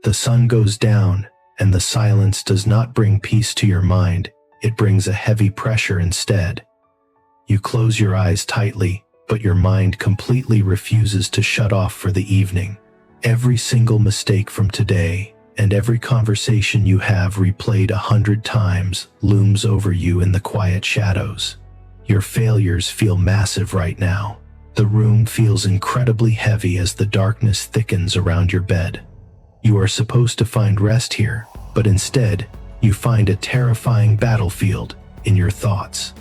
The sun goes down, and the silence does not bring peace to your mind, it brings a heavy pressure instead. You close your eyes tightly, but your mind completely refuses to shut off for the evening. Every single mistake from today, and every conversation you have replayed 100 times, looms over you in the quiet shadows. Your failures feel massive right now. The room feels incredibly heavy as the darkness thickens around your bed. You are supposed to find rest here, but instead, you find a terrifying battlefield in your thoughts.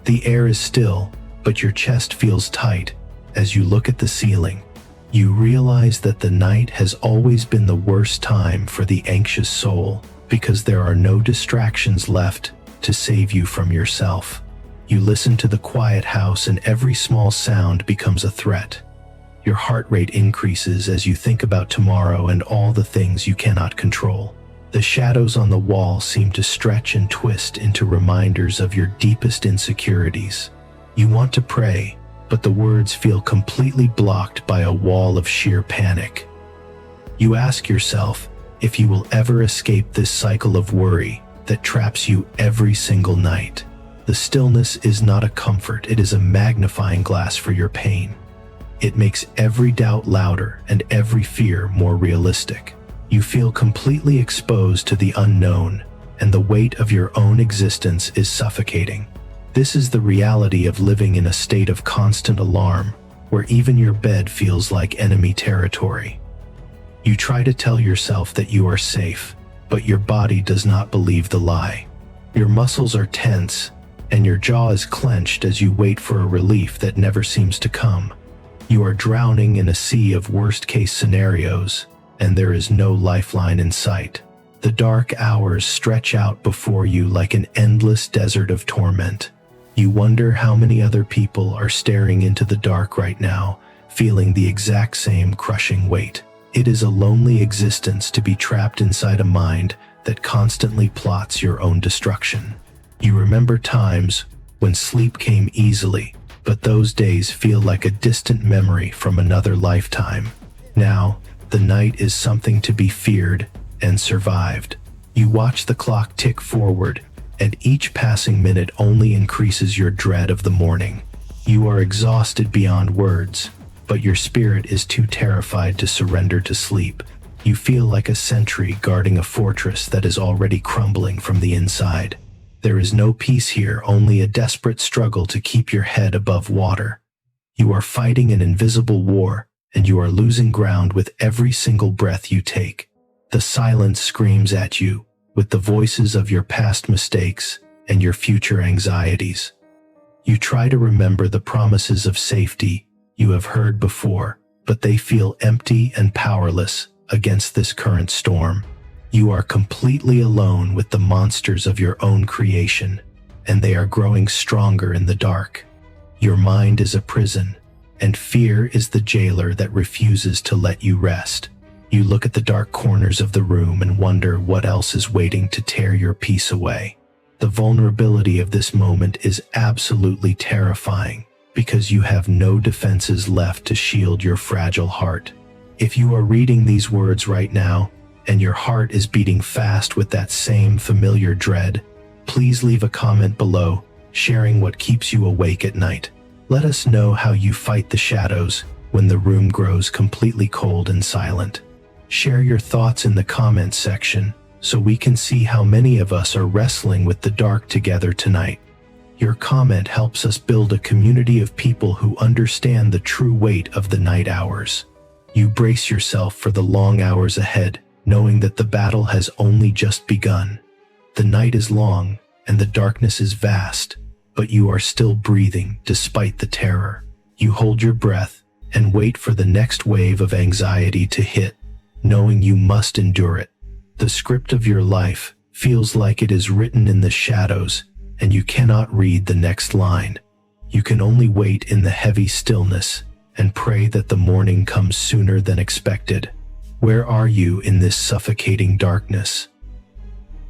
The air is still, but your chest feels tight. As you look at the ceiling, you realize that the night has always been the worst time for the anxious soul, because there are no distractions left to save you from yourself. You listen to the quiet house, and every small sound becomes a threat. Your heart rate increases as you think about tomorrow and all the things you cannot control. The shadows on the wall seem to stretch and twist into reminders of your deepest insecurities. You want to pray, but the words feel completely blocked by a wall of sheer panic. You ask yourself if you will ever escape this cycle of worry that traps you every single night. The stillness is not a comfort, it is a magnifying glass for your pain. It makes every doubt louder and every fear more realistic. You feel completely exposed to the unknown, and the weight of your own existence is suffocating. This is the reality of living in a state of constant alarm, where even your bed feels like enemy territory. You try to tell yourself that you are safe, but your body does not believe the lie. Your muscles are tense, and your jaw is clenched as you wait for a relief that never seems to come. You are drowning in a sea of worst-case scenarios, and there is no lifeline in sight. The dark hours stretch out before you like an endless desert of torment. You wonder how many other people are staring into the dark right now, feeling the exact same crushing weight. It is a lonely existence to be trapped inside a mind that constantly plots your own destruction. You remember times when sleep came easily, but those days feel like a distant memory from another lifetime. Now, the night is something to be feared and survived. You watch the clock tick forward, and each passing minute only increases your dread of the morning. You are exhausted beyond words, but your spirit is too terrified to surrender to sleep. You feel like a sentry guarding a fortress that is already crumbling from the inside. There is no peace here, only a desperate struggle to keep your head above water. You are fighting an invisible war, and you are losing ground with every single breath you take. The silence screams at you, with the voices of your past mistakes and your future anxieties. You try to remember the promises of safety you have heard before, but they feel empty and powerless against this current storm. You are completely alone with the monsters of your own creation, and they are growing stronger in the dark. Your mind is a prison, and fear is the jailer that refuses to let you rest. You look at the dark corners of the room and wonder what else is waiting to tear your peace away. The vulnerability of this moment is absolutely terrifying, because you have no defenses left to shield your fragile heart. If you are reading these words right now, and your heart is beating fast with that same familiar dread, please leave a comment below, sharing what keeps you awake at night. Let us know how you fight the shadows when the room grows completely cold and silent. Share your thoughts in the comments section so we can see how many of us are wrestling with the dark together tonight. Your comment helps us build a community of people who understand the true weight of the night hours. You brace yourself for the long hours ahead, knowing that the battle has only just begun. The night is long, and the darkness is vast, but you are still breathing despite the terror. You hold your breath and wait for the next wave of anxiety to hit, knowing you must endure it. The script of your life feels like it is written in the shadows, and you cannot read the next line. You can only wait in the heavy stillness and pray that the morning comes sooner than expected. Where are you in this suffocating darkness?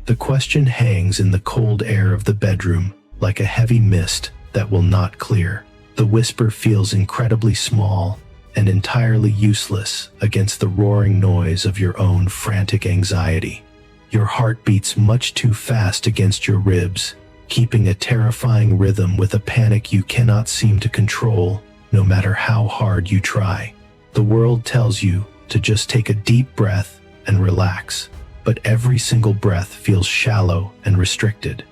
The question hangs in the cold air of the bedroom like a heavy mist that will not clear. The whisper feels incredibly small, and entirely useless against the roaring noise of your own frantic anxiety. Your heart beats much too fast against your ribs, keeping a terrifying rhythm with a panic you cannot seem to control, no matter how hard you try. The world tells you to just take a deep breath and relax, but every single breath feels shallow and restricted.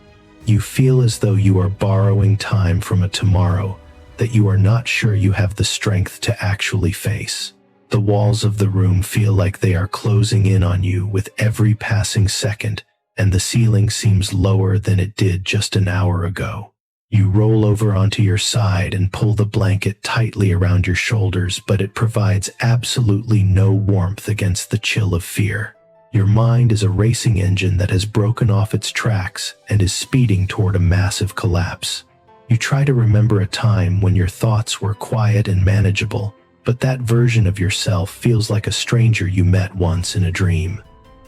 You feel as though you are borrowing time from a tomorrow that you are not sure you have the strength to actually face. The walls of the room feel like they are closing in on you with every passing second, and the ceiling seems lower than it did just an hour ago. You roll over onto your side and pull the blanket tightly around your shoulders, but it provides absolutely no warmth against the chill of fear. Your mind is a racing engine that has broken off its tracks and is speeding toward a massive collapse. You try to remember a time when your thoughts were quiet and manageable, but that version of yourself feels like a stranger you met once in a dream.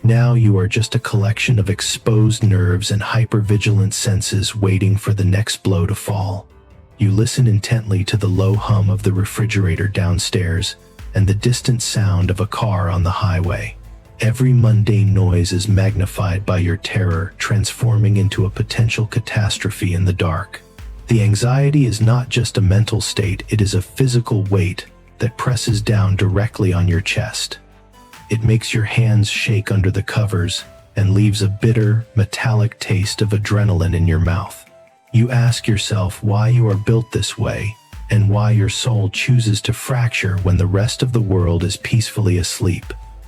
Now you are just a collection of exposed nerves and hypervigilant senses waiting for the next blow to fall. You listen intently to the low hum of the refrigerator downstairs and the distant sound of a car on the highway. Every mundane noise is magnified by your terror, transforming into a potential catastrophe in the dark. The anxiety is not just a mental state, it is a physical weight that presses down directly on your chest. It makes your hands shake under the covers and leaves a bitter, metallic taste of adrenaline in your mouth. You ask yourself why you are built this way and why your soul chooses to fracture when the rest of the world is peacefully asleep.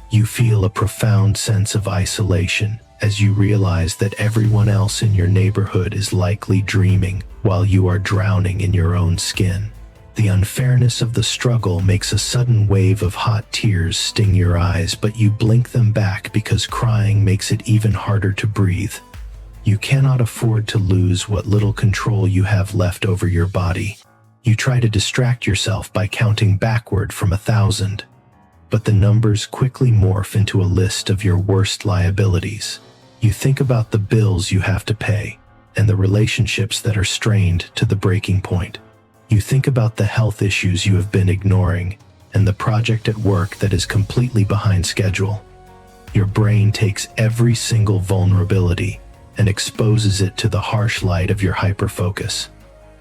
You feel a profound sense of isolation as you realize that everyone else in your neighborhood is likely dreaming while you are drowning in your own skin. The unfairness of the struggle makes a sudden wave of hot tears sting your eyes, but you blink them back because crying makes it even harder to breathe. You cannot afford to lose what little control you have left over your body. You try to distract yourself by counting backward from 1,000, but the numbers quickly morph into a list of your worst liabilities. You think about the bills you have to pay and the relationships that are strained to the breaking point. You think about the health issues you have been ignoring and the project at work that is completely behind schedule. Your brain takes every single vulnerability and exposes it to the harsh light of your hyperfocus.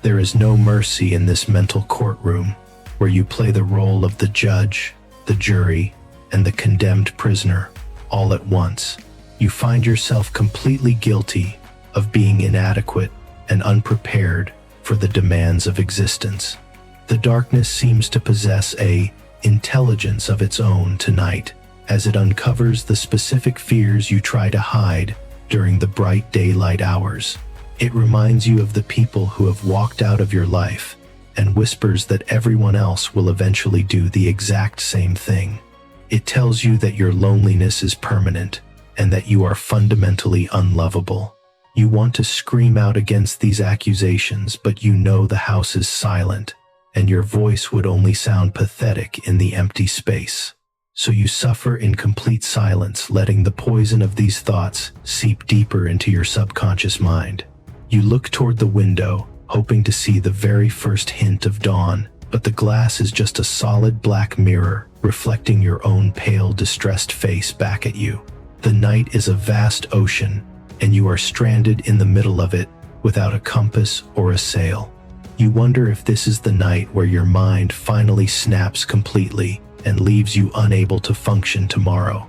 There is no mercy in this mental courtroom where you play the role of the judge, the jury, and the condemned prisoner all at once. You find yourself completely guilty of being inadequate and unprepared for the demands of existence. The darkness seems to possess an intelligence of its own tonight, as it uncovers the specific fears you try to hide during the bright daylight hours. It reminds you of the people who have walked out of your life and whispers that everyone else will eventually do the exact same thing. It tells you that your loneliness is permanent and that you are fundamentally unlovable. You want to scream out against these accusations, but you know the house is silent, and your voice would only sound pathetic in the empty space. So you suffer in complete silence, letting the poison of these thoughts seep deeper into your subconscious mind. You look toward the window, hoping to see the very first hint of dawn, but the glass is just a solid black mirror, reflecting your own pale, distressed face back at you. The night is a vast ocean, and you are stranded in the middle of it without a compass or a sail. You wonder if this is the night where your mind finally snaps completely and leaves you unable to function tomorrow.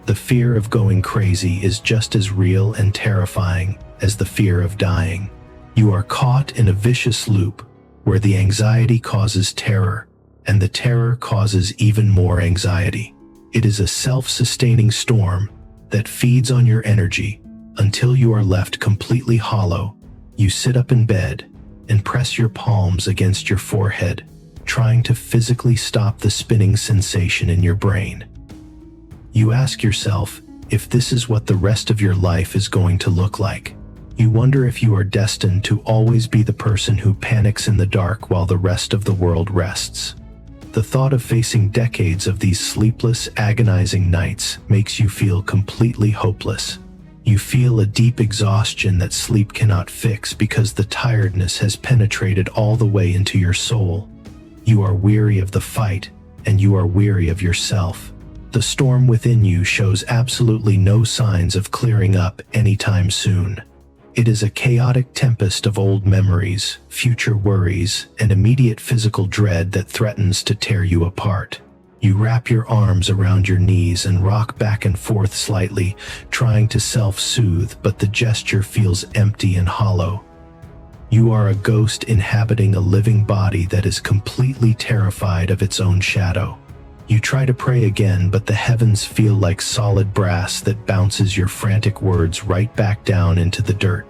The fear of going crazy is just as real and terrifying as the fear of dying. You are caught in a vicious loop where the anxiety causes terror, and the terror causes even more anxiety. It is a self-sustaining storm that feeds on your energy until you are left completely hollow. You sit up in bed and press your palms against your forehead, trying to physically stop the spinning sensation in your brain. You ask yourself if this is what the rest of your life is going to look like. You wonder if you are destined to always be the person who panics in the dark while the rest of the world rests. The thought of facing decades of these sleepless, agonizing nights makes you feel completely hopeless. You feel a deep exhaustion that sleep cannot fix because the tiredness has penetrated all the way into your soul. You are weary of the fight, and you are weary of yourself. The storm within you shows absolutely no signs of clearing up anytime soon. It is a chaotic tempest of old memories, future worries, and immediate physical dread that threatens to tear you apart. You wrap your arms around your knees and rock back and forth slightly, trying to self-soothe, but the gesture feels empty and hollow. You are a ghost inhabiting a living body that is completely terrified of its own shadow. You try to pray again, but the heavens feel like solid brass that bounces your frantic words right back down into the dirt.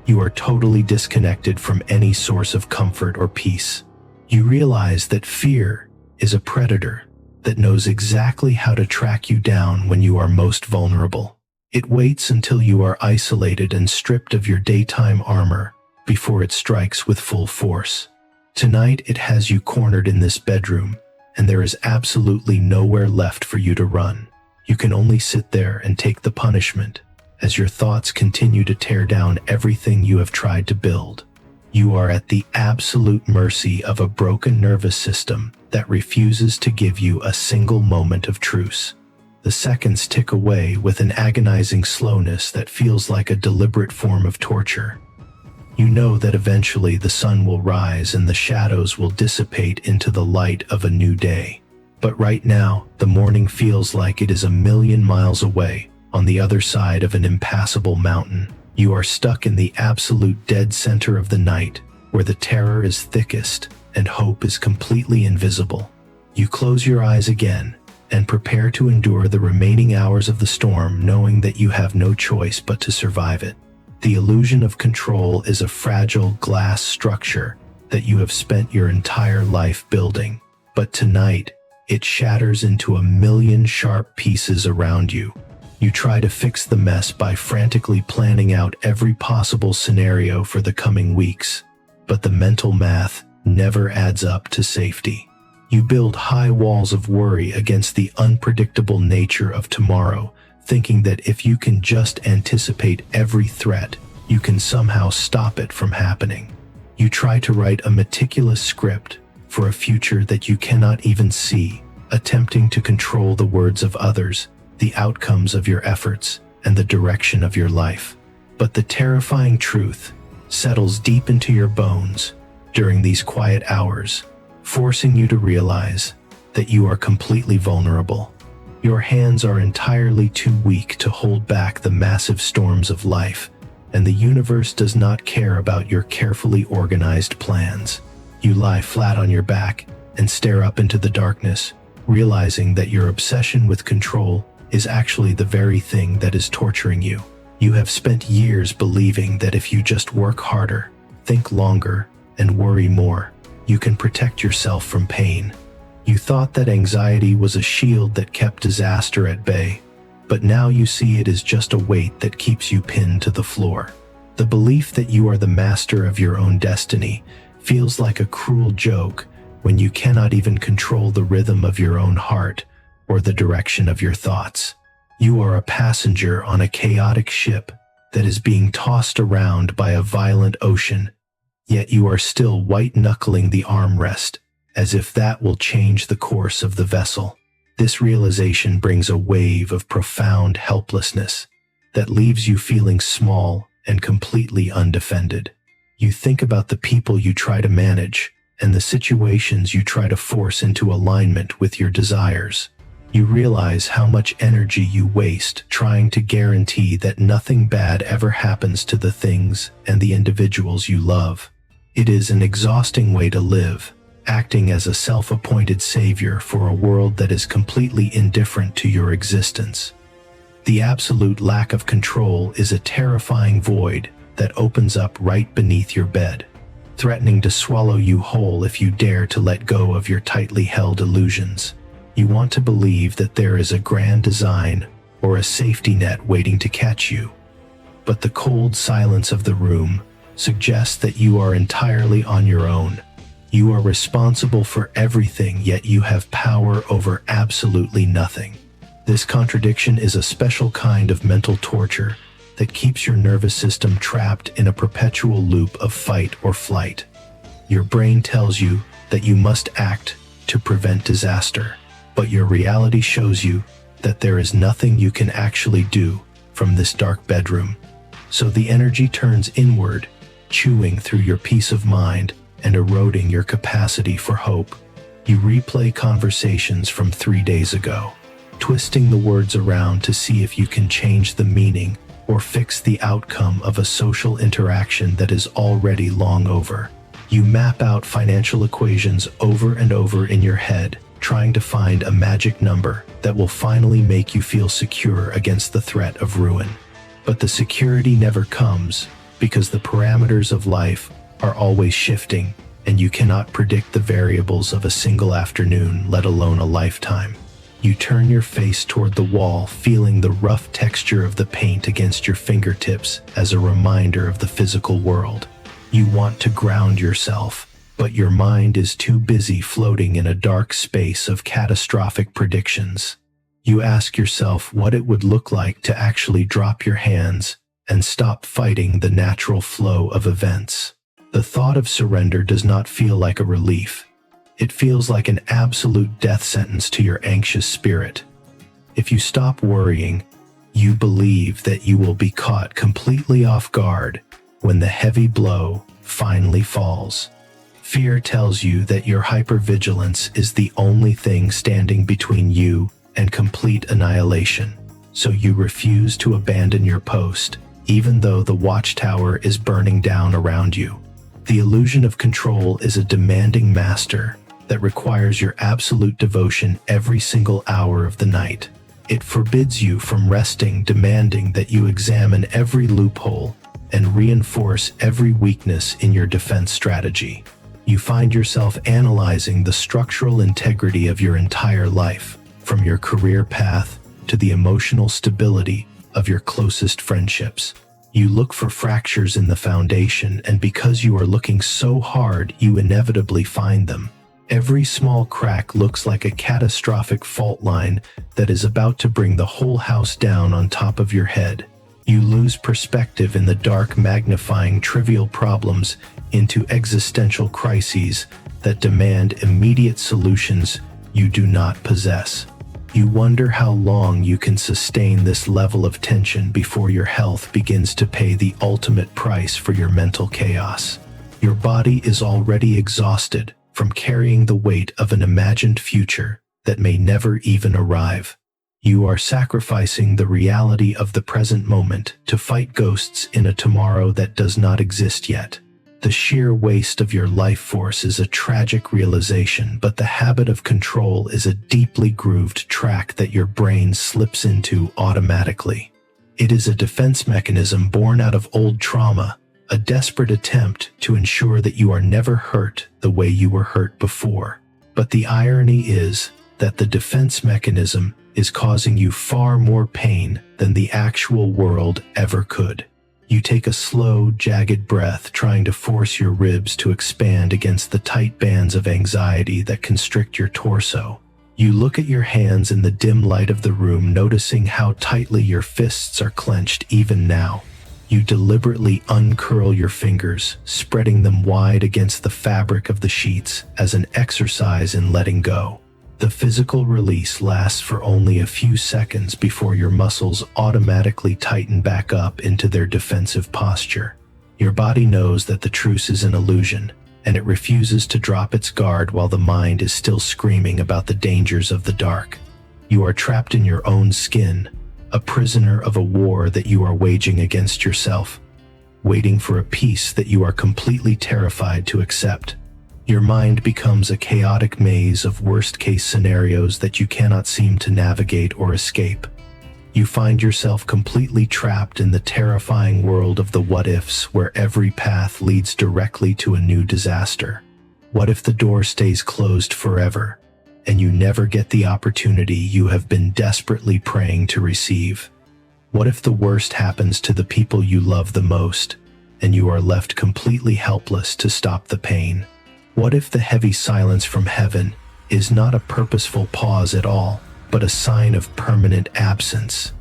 You are totally disconnected from any source of comfort or peace. You realize that fear is a predator that knows exactly how to track you down when you are most vulnerable. It waits until you are isolated and stripped of your daytime armor before it strikes with full force. Tonight it has you cornered in this bedroom, and there is absolutely nowhere left for you to run. You can only sit there and take the punishment as your thoughts continue to tear down everything you have tried to build. You are at the absolute mercy of a broken nervous system that refuses to give you a single moment of truce. The seconds tick away with an agonizing slowness that feels like a deliberate form of torture. You know that eventually the sun will rise and the shadows will dissipate into the light of a new day. But right now, the morning feels like it is a million miles away, on the other side of an impassable mountain. You are stuck in the absolute dead center of the night, where the terror is thickest and hope is completely invisible. You close your eyes again and prepare to endure the remaining hours of the storm, knowing that you have no choice but to survive it. The illusion of control is a fragile glass structure that you have spent your entire life building, but tonight it shatters into a million sharp pieces around you. You try to fix the mess by frantically planning out every possible scenario for the coming weeks, but the mental math never adds up to safety. You build high walls of worry against the unpredictable nature of tomorrow, thinking that if you can just anticipate every threat, you can somehow stop it from happening. You try to write a meticulous script for a future that you cannot even see, attempting to control the words of others, the outcomes of your efforts, and the direction of your life. But the terrifying truth settles deep into your bones during these quiet hours, forcing you to realize that you are completely vulnerable. Your hands are entirely too weak to hold back the massive storms of life, and the universe does not care about your carefully organized plans. You lie flat on your back and stare up into the darkness, realizing that your obsession with control is actually the very thing that is torturing you. You have spent years believing that if you just work harder, think longer, and worry more, you can protect yourself from pain. You thought that anxiety was a shield that kept disaster at bay, but now you see it as just a weight that keeps you pinned to the floor. The belief that you are the master of your own destiny feels like a cruel joke when you cannot even control the rhythm of your own heart or the direction of your thoughts. You are a passenger on a chaotic ship that is being tossed around by a violent ocean, yet you are still white-knuckling the armrest, as if that will change the course of the vessel. This realization brings a wave of profound helplessness that leaves you feeling small and completely undefended. You think about the people you try to manage and the situations you try to force into alignment with your desires. You realize how much energy you waste trying to guarantee that nothing bad ever happens to the things and the individuals you love. It is an exhausting way to live, acting as a self-appointed savior for a world that is completely indifferent to your existence. The absolute lack of control is a terrifying void that opens up right beneath your bed, threatening to swallow you whole if you dare to let go of your tightly held illusions. You want to believe that there is a grand design or a safety net waiting to catch you, but the cold silence of the room suggests that you are entirely on your own. You are responsible for everything, yet you have power over absolutely nothing. This contradiction is a special kind of mental torture that keeps your nervous system trapped in a perpetual loop of fight or flight. Your brain tells you that you must act to prevent disaster. But your reality shows you that there is nothing you can actually do from this dark bedroom. So the energy turns inward, chewing through your peace of mind and eroding your capacity for hope. You replay conversations from 3 days ago, twisting the words around to see if you can change the meaning or fix the outcome of a social interaction that is already long over. You map out financial equations over and over in your head, trying to find a magic number that will finally make you feel secure against the threat of ruin. But the security never comes because the parameters of life are always shifting, and you cannot predict the variables of a single afternoon, let alone a lifetime. You turn your face toward the wall, feeling the rough texture of the paint against your fingertips as a reminder of the physical world. You want to ground yourself, but your mind is too busy floating in a dark space of catastrophic predictions. You ask yourself what it would look like to actually drop your hands and stop fighting the natural flow of events. The thought of surrender does not feel like a relief. It feels like an absolute death sentence to your anxious spirit. If you stop worrying, you believe that you will be caught completely off guard when the heavy blow finally falls. Fear tells you that your hypervigilance is the only thing standing between you and complete annihilation, so you refuse to abandon your post, even though the watchtower is burning down around you. The illusion of control is a demanding master that requires your absolute devotion every single hour of the night. It forbids you from resting, demanding that you examine every loophole and reinforce every weakness in your defense strategy. You find yourself analyzing the structural integrity of your entire life, from your career path to the emotional stability of your closest friendships. You look for fractures in the foundation, and because you are looking so hard, you inevitably find them. Every small crack looks like a catastrophic fault line that is about to bring the whole house down on top of your head. You lose perspective in the dark, magnifying trivial problems into existential crises that demand immediate solutions you do not possess. You wonder how long you can sustain this level of tension before your health begins to pay the ultimate price for your mental chaos. Your body is already exhausted from carrying the weight of an imagined future that may never even arrive. You are sacrificing the reality of the present moment to fight ghosts in a tomorrow that does not exist yet. The sheer waste of your life force is a tragic realization, but the habit of control is a deeply grooved track that your brain slips into automatically. It is a defense mechanism born out of old trauma, a desperate attempt to ensure that you are never hurt the way you were hurt before. But the irony is that the defense mechanism is causing you far more pain than the actual world ever could. You take a slow, jagged breath, trying to force your ribs to expand against the tight bands of anxiety that constrict your torso. You look at your hands in the dim light of the room, noticing how tightly your fists are clenched even now. You deliberately uncurl your fingers, spreading them wide against the fabric of the sheets as an exercise in letting go. The physical release lasts for only a few seconds before your muscles automatically tighten back up into their defensive posture. Your body knows that the truce is an illusion, and it refuses to drop its guard while the mind is still screaming about the dangers of the dark. You are trapped in your own skin, a prisoner of a war that you are waging against yourself, waiting for a peace that you are completely terrified to accept. Your mind becomes a chaotic maze of worst-case scenarios that you cannot seem to navigate or escape. You find yourself completely trapped in the terrifying world of the what-ifs, where every path leads directly to a new disaster. What if the door stays closed forever, and you never get the opportunity you have been desperately praying to receive? What if the worst happens to the people you love the most, and you are left completely helpless to stop the pain? What if the heavy silence from heaven is not a purposeful pause at all, but a sign of permanent absence?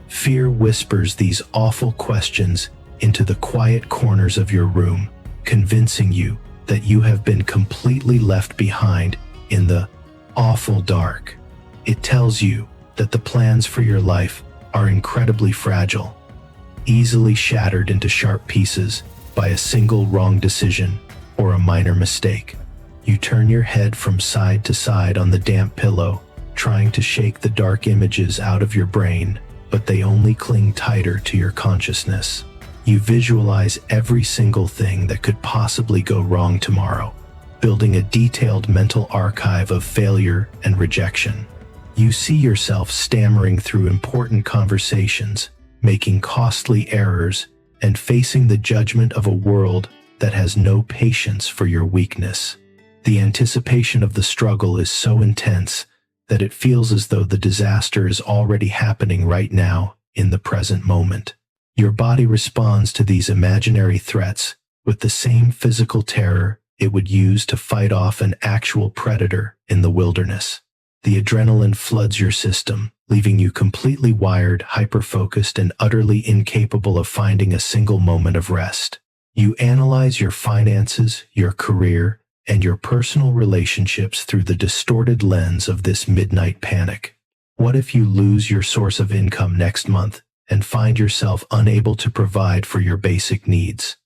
Fear whispers these awful questions into the quiet corners of your room, convincing you that you have been completely left behind in the awful dark. It tells you that the plans for your life are incredibly fragile, easily shattered into sharp pieces by a single wrong decision or a minor mistake. You turn your head from side to side on the damp pillow, trying to shake the dark images out of your brain, but they only cling tighter to your consciousness. You visualize every single thing that could possibly go wrong tomorrow, building a detailed mental archive of failure and rejection. You see yourself stammering through important conversations, making costly errors, and facing the judgment of a world that has no patience for your weakness. The anticipation of the struggle is so intense that it feels as though the disaster is already happening right now in the present moment. Your body responds to these imaginary threats with the same physical terror it would use to fight off an actual predator in the wilderness. The adrenaline floods your system, leaving you completely wired, hyper-focused, and utterly incapable of finding a single moment of rest. You analyze your finances, your career, and your personal relationships through the distorted lens of this midnight panic. What if you lose your source of income next month and find yourself unable to provide for your basic needs?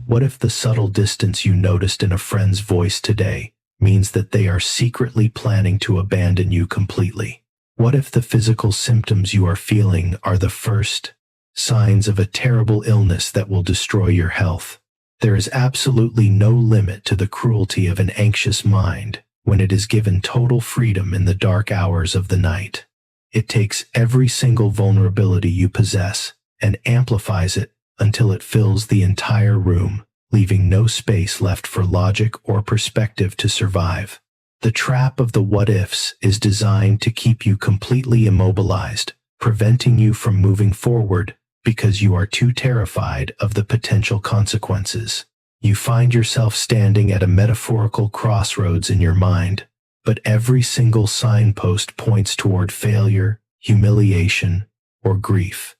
What if the subtle distance you noticed in a friend's voice today means that they are secretly planning to abandon you completely? What if the physical symptoms you are feeling are the first signs of a terrible illness that will destroy your health? There is absolutely no limit to the cruelty of an anxious mind when it is given total freedom in the dark hours of the night. It takes every single vulnerability you possess and amplifies it until it fills the entire room, leaving no space left for logic or perspective to survive. The trap of the what-ifs is designed to keep you completely immobilized, preventing you from moving forward because you are too terrified of the potential consequences. You find yourself standing at a metaphorical crossroads in your mind, but every single signpost points toward failure, humiliation, or grief.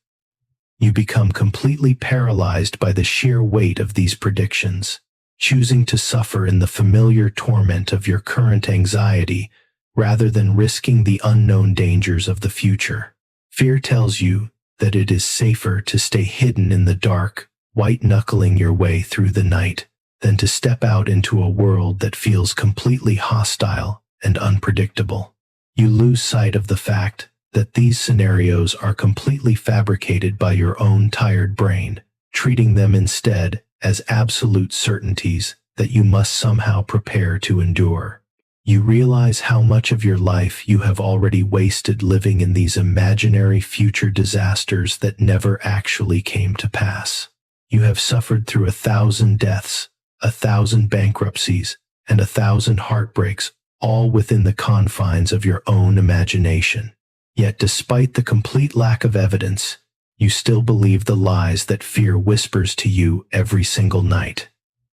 You become completely paralyzed by the sheer weight of these predictions, choosing to suffer in the familiar torment of your current anxiety rather than risking the unknown dangers of the future. Fear tells you that it is safer to stay hidden in the dark, white-knuckling your way through the night, than to step out into a world that feels completely hostile and unpredictable. You lose sight of the fact that these scenarios are completely fabricated by your own tired brain, treating them instead as absolute certainties that you must somehow prepare to endure. You realize how much of your life you have already wasted living in these imaginary future disasters that never actually came to pass. You have suffered through 1,000 deaths, 1,000 bankruptcies, and 1,000 heartbreaks, all within the confines of your own imagination. Yet despite the complete lack of evidence, you still believe the lies that fear whispers to you every single night.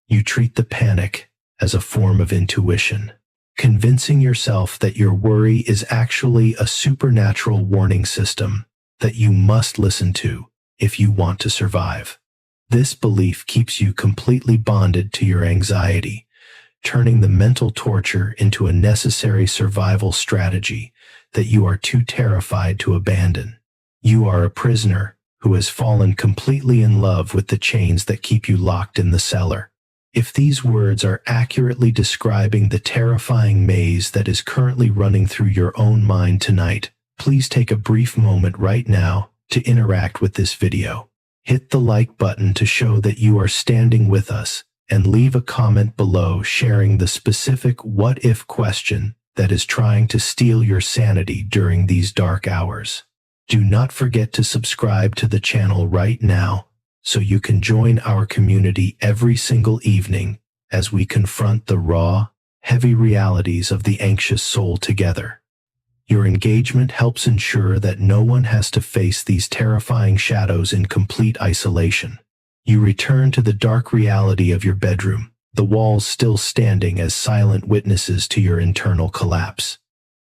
You treat the panic as a form of intuition, convincing yourself that your worry is actually a supernatural warning system that you must listen to if you want to survive. This belief keeps you completely bonded to your anxiety, turning the mental torture into a necessary survival strategy that you are too terrified to abandon. You are a prisoner who has fallen completely in love with the chains that keep you locked in the cellar. If these words are accurately describing the terrifying maze that is currently running through your own mind tonight, please take a brief moment right now to interact with this video. Hit the like button to show that you are standing with us, and leave a comment below sharing the specific what-if question that is trying to steal your sanity during these dark hours. Do not forget to subscribe to the channel right now so you can join our community every single evening as we confront the raw, heavy realities of the anxious soul together. Your engagement helps ensure that no one has to face these terrifying shadows in complete isolation. You return to the dark reality of your bedroom, the walls still standing as silent witnesses to your internal collapse.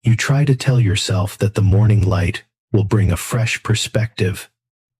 You try to tell yourself that the morning light will bring a fresh perspective,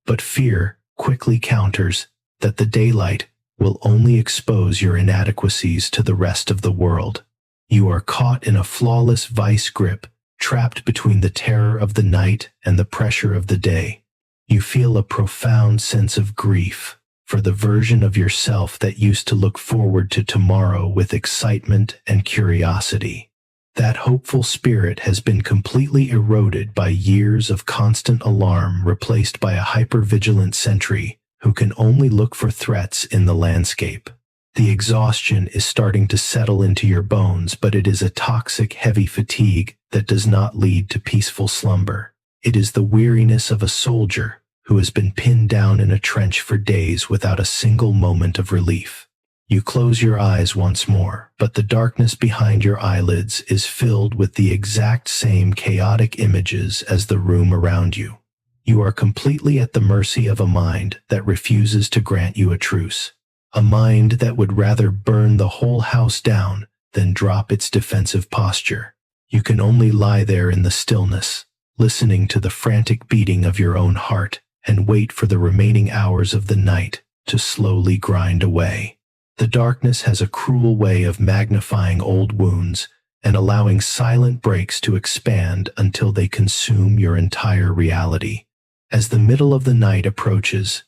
but fear quickly counters that the daylight will only expose your inadequacies to the rest of the world. You are caught in a flawless vice grip, trapped between the terror of the night and the pressure of the day. You feel a profound sense of grief for the version of yourself that used to look forward to tomorrow with excitement and curiosity. That hopeful spirit has been completely eroded by years of constant alarm, replaced by a hyper-vigilant sentry who can only look for threats in the landscape. The exhaustion is starting to settle into your bones, but it is a toxic, heavy fatigue that does not lead to peaceful slumber. It is the weariness of a soldier who has been pinned down in a trench for days without a single moment of relief. You close your eyes once more, but the darkness behind your eyelids is filled with the exact same chaotic images as the room around you. You are completely at the mercy of a mind that refuses to grant you a truce. A mind that would rather burn the whole house down than drop its defensive posture. You can only lie there in the stillness, listening to the frantic beating of your own heart, and wait for the remaining hours of the night to slowly grind away. The darkness has a cruel way of magnifying old wounds and allowing silent breaks to expand until they consume your entire reality. As the middle of the night approaches,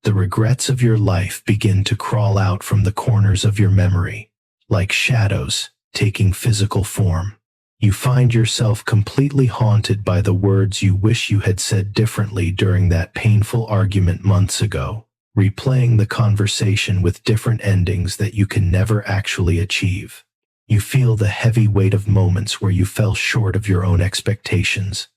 the regrets of your life begin to crawl out from the corners of your memory, like shadows taking physical form. You find yourself completely haunted by the words you wish you had said differently during that painful argument months ago, replaying the conversation with different endings that you can never actually achieve. You feel the heavy weight of moments where you fell short of your own expectations,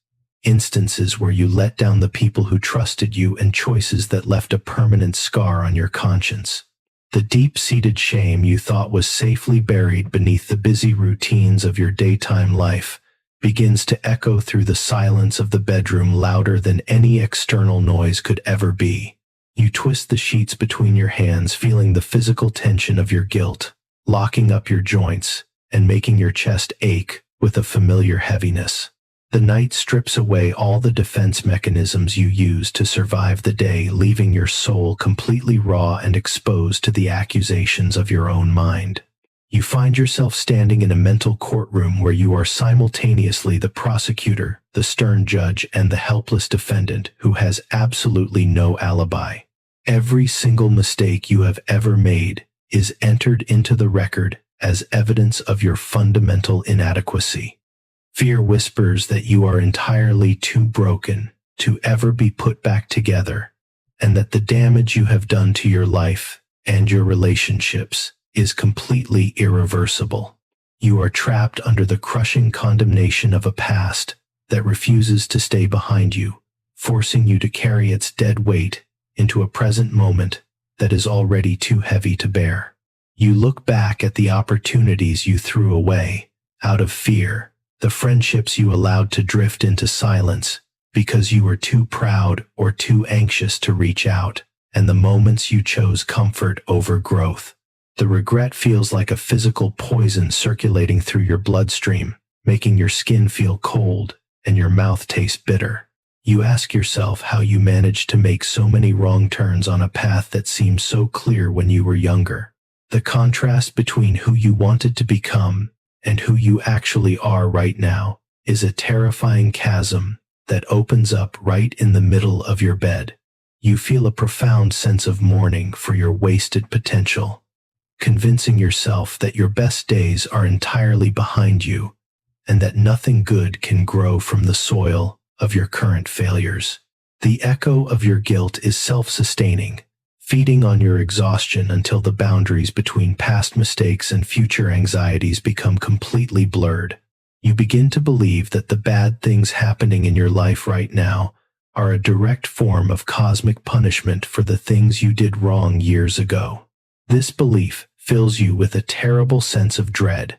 instances where you let down the people who trusted you, and choices that left a permanent scar on your conscience. The deep-seated shame you thought was safely buried beneath the busy routines of your daytime life begins to echo through the silence of the bedroom louder than any external noise could ever be. You twist the sheets between your hands, feeling the physical tension of your guilt, locking up your joints and making your chest ache with a familiar heaviness. The night strips away all the defense mechanisms you used to survive the day, leaving your soul completely raw and exposed to the accusations of your own mind. You find yourself standing in a mental courtroom where you are simultaneously the prosecutor, the stern judge, and the helpless defendant who has absolutely no alibi. Every single mistake you have ever made is entered into the record as evidence of your fundamental inadequacy. Fear whispers that you are entirely too broken to ever be put back together, and that the damage you have done to your life and your relationships is completely irreversible. You are trapped under the crushing condemnation of a past that refuses to stay behind you, forcing you to carry its dead weight into a present moment that is already too heavy to bear. You look back at the opportunities you threw away out of fear, the friendships you allowed to drift into silence because you were too proud or too anxious to reach out, and the moments you chose comfort over growth. The regret feels like a physical poison circulating through your bloodstream, making your skin feel cold and your mouth taste bitter. You ask yourself how you managed to make so many wrong turns on a path that seemed so clear when you were younger. The contrast between who you wanted to become and who you actually are right now is a terrifying chasm that opens up right in the middle of your bed. You feel a profound sense of mourning for your wasted potential, convincing yourself that your best days are entirely behind you and that nothing good can grow from the soil of your current failures. The echo of your guilt is self-sustaining, feeding on your exhaustion until the boundaries between past mistakes and future anxieties become completely blurred. You begin to believe that the bad things happening in your life right now are a direct form of cosmic punishment for the things you did wrong years ago. This belief fills you with a terrible sense of dread,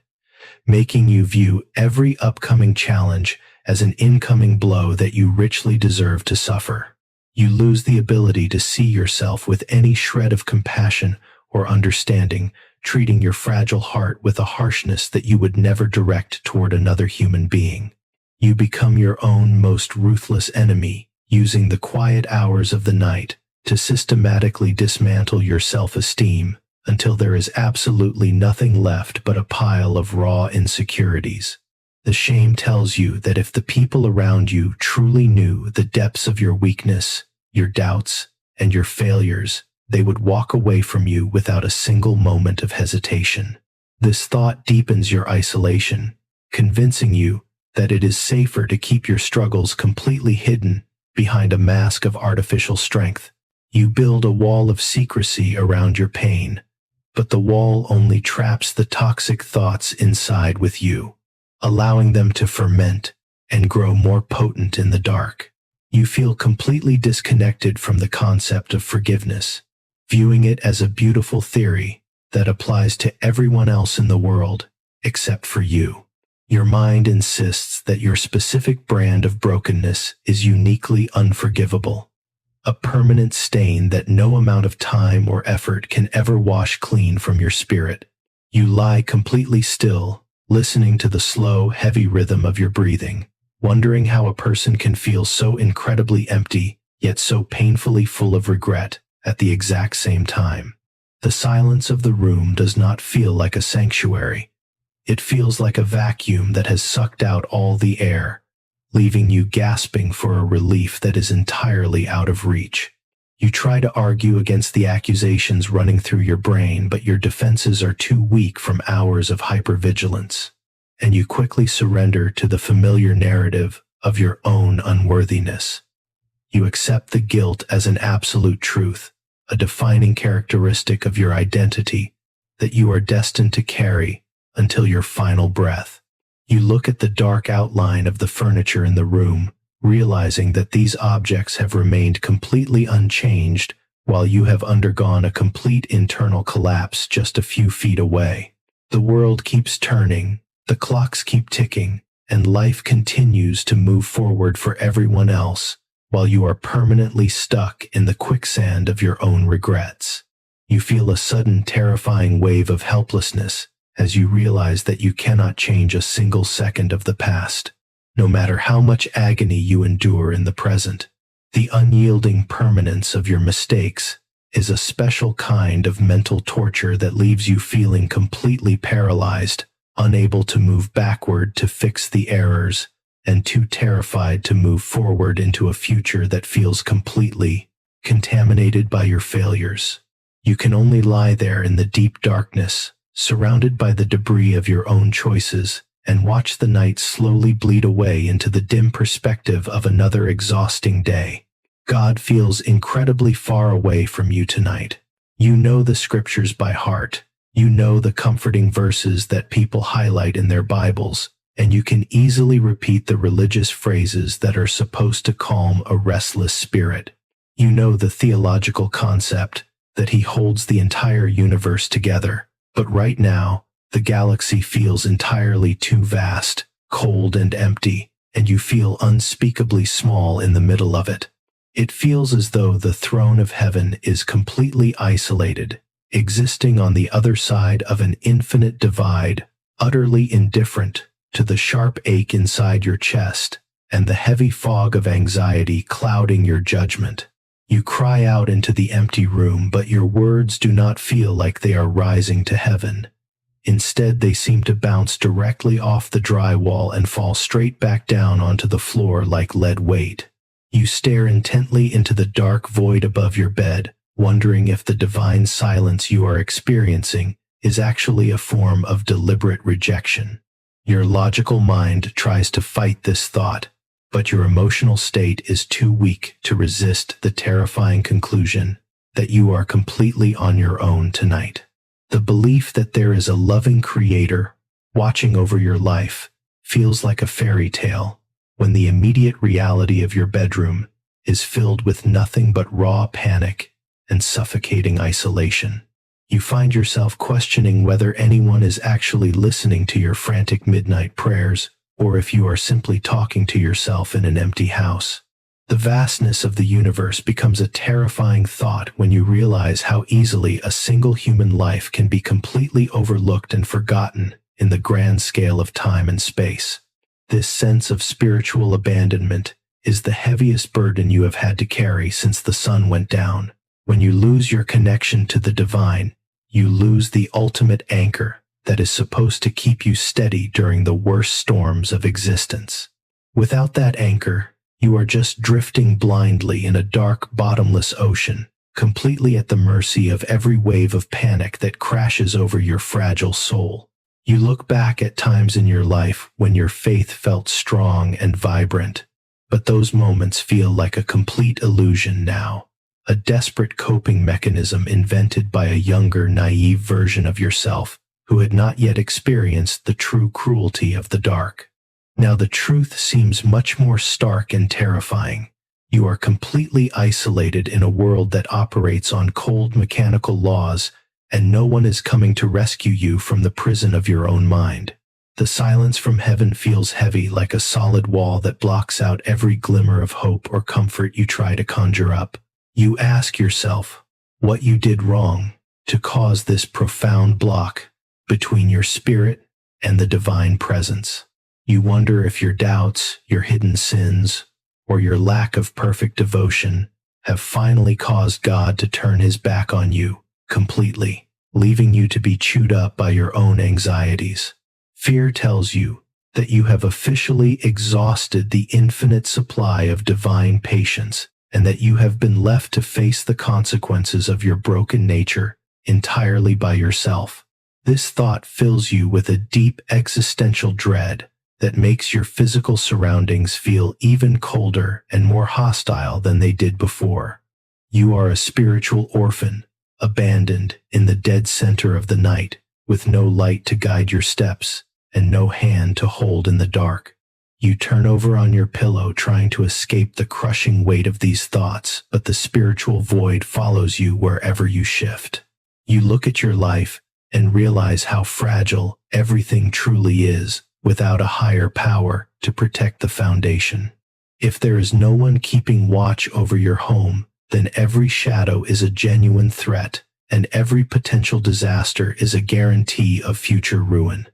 making you view every upcoming challenge as an incoming blow that you richly deserve to suffer. You lose the ability to see yourself with any shred of compassion or understanding, treating your fragile heart with a harshness that you would never direct toward another human being. You become your own most ruthless enemy, using the quiet hours of the night to systematically dismantle your self-esteem until there is absolutely nothing left but a pile of raw insecurities. The shame tells you that if the people around you truly knew the depths of your weakness, your doubts, and your failures, they would walk away from you without a single moment of hesitation. This thought deepens your isolation, convincing you that it is safer to keep your struggles completely hidden behind a mask of artificial strength. You build a wall of secrecy around your pain, but the wall only traps the toxic thoughts inside with you, allowing them to ferment and grow more potent in the dark. You feel completely disconnected from the concept of forgiveness, viewing it as a beautiful theory that applies to everyone else in the world except for you. Your mind insists that your specific brand of brokenness is uniquely unforgivable, a permanent stain that no amount of time or effort can ever wash clean from your spirit. You lie completely still, listening to the slow, heavy rhythm of your breathing, wondering how a person can feel so incredibly empty, yet so painfully full of regret at the exact same time. The silence of the room does not feel like a sanctuary. It feels like a vacuum that has sucked out all the air, leaving you gasping for a relief that is entirely out of reach. You try to argue against the accusations running through your brain, but your defenses are too weak from hours of hypervigilance, and you quickly surrender to the familiar narrative of your own unworthiness. You accept the guilt as an absolute truth, a defining characteristic of your identity that you are destined to carry until your final breath. You look at the dark outline of the furniture in the room, realizing that these objects have remained completely unchanged while you have undergone a complete internal collapse just a few feet away. The world keeps turning, the clocks keep ticking, and life continues to move forward for everyone else, while you are permanently stuck in the quicksand of your own regrets. You feel a sudden terrifying wave of helplessness as you realize that you cannot change a single second of the past, no matter how much agony you endure in the present. The unyielding permanence of your mistakes is a special kind of mental torture that leaves you feeling completely paralyzed, unable to move backward to fix the errors, and too terrified to move forward into a future that feels completely contaminated by your failures. You can only lie there in the deep darkness, surrounded by the debris of your own choices, and watch the night slowly bleed away into the dim perspective of another exhausting day. God feels incredibly far away from you tonight. You know the scriptures by heart. You know the comforting verses that people highlight in their Bibles, and you can easily repeat the religious phrases that are supposed to calm a restless spirit. You know the theological concept that He holds the entire universe together. But right now, the galaxy feels entirely too vast, cold and empty, and you feel unspeakably small in the middle of it. It feels as though the throne of heaven is completely isolated, existing on the other side of an infinite divide, utterly indifferent to the sharp ache inside your chest and the heavy fog of anxiety clouding your judgment. You cry out into the empty room, but your words do not feel like they are rising to heaven. Instead, they seem to bounce directly off the drywall and fall straight back down onto the floor like lead weight. You stare intently into the dark void above your bed, wondering if the divine silence you are experiencing is actually a form of deliberate rejection. Your logical mind tries to fight this thought, but your emotional state is too weak to resist the terrifying conclusion that you are completely on your own tonight. The belief that there is a loving Creator watching over your life feels like a fairy tale when the immediate reality of your bedroom is filled with nothing but raw panic and suffocating isolation. You find yourself questioning whether anyone is actually listening to your frantic midnight prayers, or if you are simply talking to yourself in an empty house. The vastness of the universe becomes a terrifying thought when you realize how easily a single human life can be completely overlooked and forgotten in the grand scale of time and space. This sense of spiritual abandonment is the heaviest burden you have had to carry since the sun went down, When you lose your connection to the divine, you lose the ultimate anchor that is supposed to keep you steady during the worst storms of existence. Without that anchor, you are just drifting blindly in a dark, bottomless ocean, completely at the mercy of every wave of panic that crashes over your fragile soul. You look back at times in your life when your faith felt strong and vibrant, but those moments feel like a complete illusion now, a desperate coping mechanism invented by a younger, naive version of yourself who had not yet experienced the true cruelty of the dark. Now the truth seems much more stark and terrifying. You are completely isolated in a world that operates on cold mechanical laws, and no one is coming to rescue you from the prison of your own mind. The silence from heaven feels heavy, like a solid wall that blocks out every glimmer of hope or comfort you try to conjure up. You ask yourself what you did wrong to cause this profound block between your spirit and the divine presence. You wonder if your doubts, your hidden sins, or your lack of perfect devotion have finally caused God to turn his back on you completely, leaving you to be chewed up by your own anxieties. Fear tells you that you have officially exhausted the infinite supply of divine patience, and that you have been left to face the consequences of your broken nature entirely by yourself. This thought fills you with a deep existential dread that makes your physical surroundings feel even colder and more hostile than they did before. You are a spiritual orphan, abandoned in the dead center of the night, with no light to guide your steps and no hand to hold in the dark. You turn over on your pillow trying to escape the crushing weight of these thoughts, but the spiritual void follows you wherever you shift. You look at your life and realize how fragile everything truly is without a higher power to protect the foundation. If there is no one keeping watch over your home, then every shadow is a genuine threat, and every potential disaster is a guarantee of future ruin.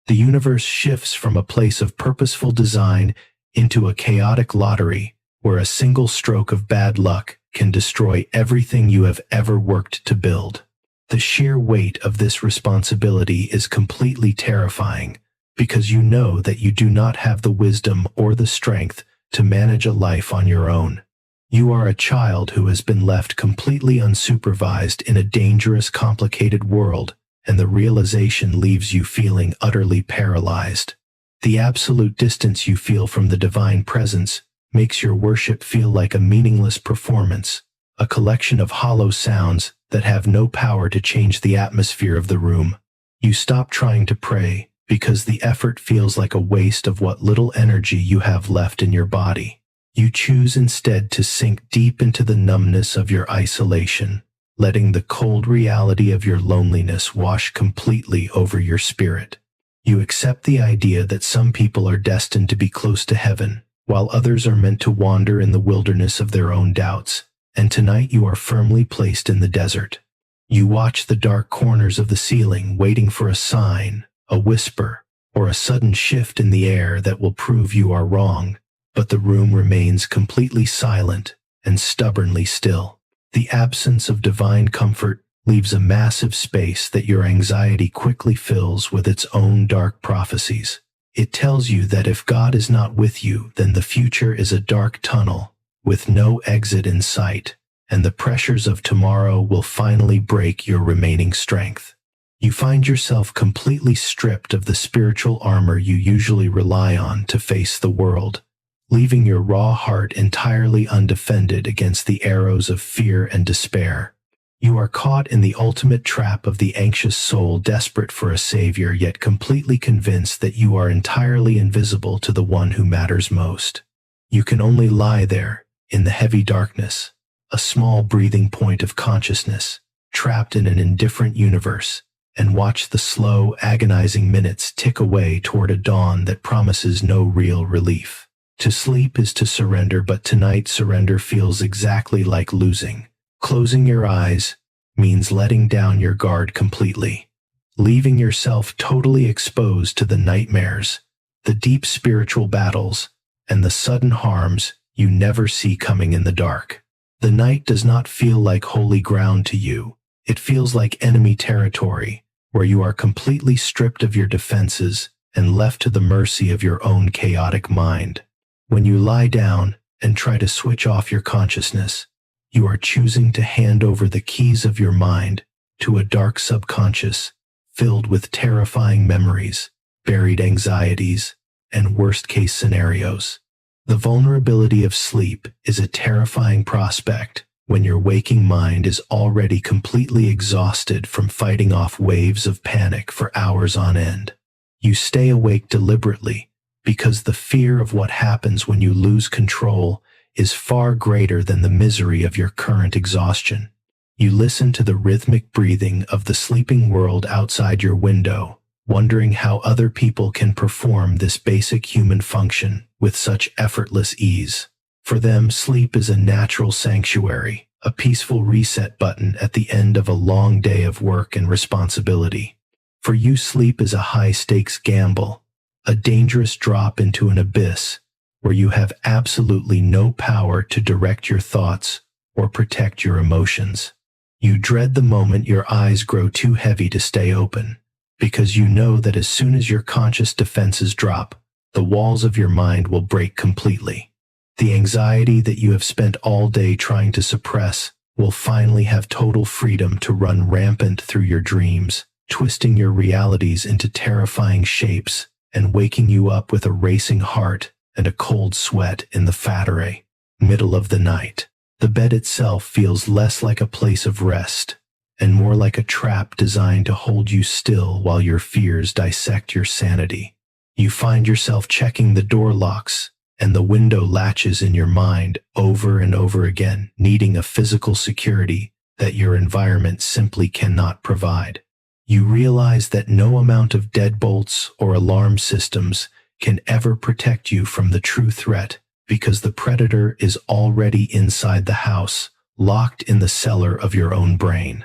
The universe shifts from a place of purposeful design into a chaotic lottery where a single stroke of bad luck can destroy everything you have ever worked to build. The sheer weight of this responsibility is completely terrifying, because you know that you do not have the wisdom or the strength to manage a life on your own. You are a child who has been left completely unsupervised in a dangerous, complicated world, and the realization leaves you feeling utterly paralyzed. The absolute distance you feel from the divine presence makes your worship feel like a meaningless performance, a collection of hollow sounds that have no power to change the atmosphere of the room. You stop trying to pray because the effort feels like a waste of what little energy you have left in your body. You choose instead to sink deep into the numbness of your isolation, letting the cold reality of your loneliness wash completely over your spirit. You accept the idea that some people are destined to be close to heaven, while others are meant to wander in the wilderness of their own doubts, and tonight you are firmly placed in the desert. You watch the dark corners of the ceiling, waiting for a sign, a whisper, or a sudden shift in the air that will prove you are wrong, but the room remains completely silent and stubbornly still. The absence of divine comfort leaves a massive space that your anxiety quickly fills with its own dark prophecies. It tells you that if God is not with you, then the future is a dark tunnel with no exit in sight, and the pressures of tomorrow will finally break your remaining strength. You find yourself completely stripped of the spiritual armor you usually rely on to face the world, leaving your raw heart entirely undefended against the arrows of fear and despair. You are caught in the ultimate trap of the anxious soul, desperate for a savior yet completely convinced that you are entirely invisible to the one who matters most. You can only lie there, in the heavy darkness, a small breathing point of consciousness, trapped in an indifferent universe, and watch the slow, agonizing minutes tick away toward a dawn that promises no real relief. To sleep is to surrender, but tonight surrender feels exactly like losing. Closing your eyes means letting down your guard completely, leaving yourself totally exposed to the nightmares, the deep spiritual battles, and the sudden harms you never see coming in the dark. The night does not feel like holy ground to you. It feels like enemy territory, where you are completely stripped of your defenses and left to the mercy of your own chaotic mind. When you lie down and try to switch off your consciousness, you are choosing to hand over the keys of your mind to a dark subconscious filled with terrifying memories, buried anxieties, and worst-case scenarios. The vulnerability of sleep is a terrifying prospect when your waking mind is already completely exhausted from fighting off waves of panic for hours on end. You stay awake deliberately because the fear of what happens when you lose control is far greater than the misery of your current exhaustion. You listen to the rhythmic breathing of the sleeping world outside your window, wondering how other people can perform this basic human function with such effortless ease. For them, sleep is a natural sanctuary, a peaceful reset button at the end of a long day of work and responsibility. For you, sleep is a high-stakes gamble, a dangerous drop into an abyss where you have absolutely no power to direct your thoughts or protect your emotions. You dread the moment your eyes grow too heavy to stay open, because you know that as soon as your conscious defenses drop, the walls of your mind will break completely. The anxiety that you have spent all day trying to suppress will finally have total freedom to run rampant through your dreams, twisting your realities into terrifying shapes and waking you up with a racing heart and a cold sweat in the fattery middle of the night. The bed itself feels less like a place of rest and more like a trap designed to hold you still while your fears dissect your sanity. You find yourself checking the door locks and the window latches in your mind over and over again, needing a physical security that your environment simply cannot provide. You realize that no amount of deadbolts or alarm systems can ever protect you from the true threat because the predator is already inside the house, locked in the cellar of your own brain.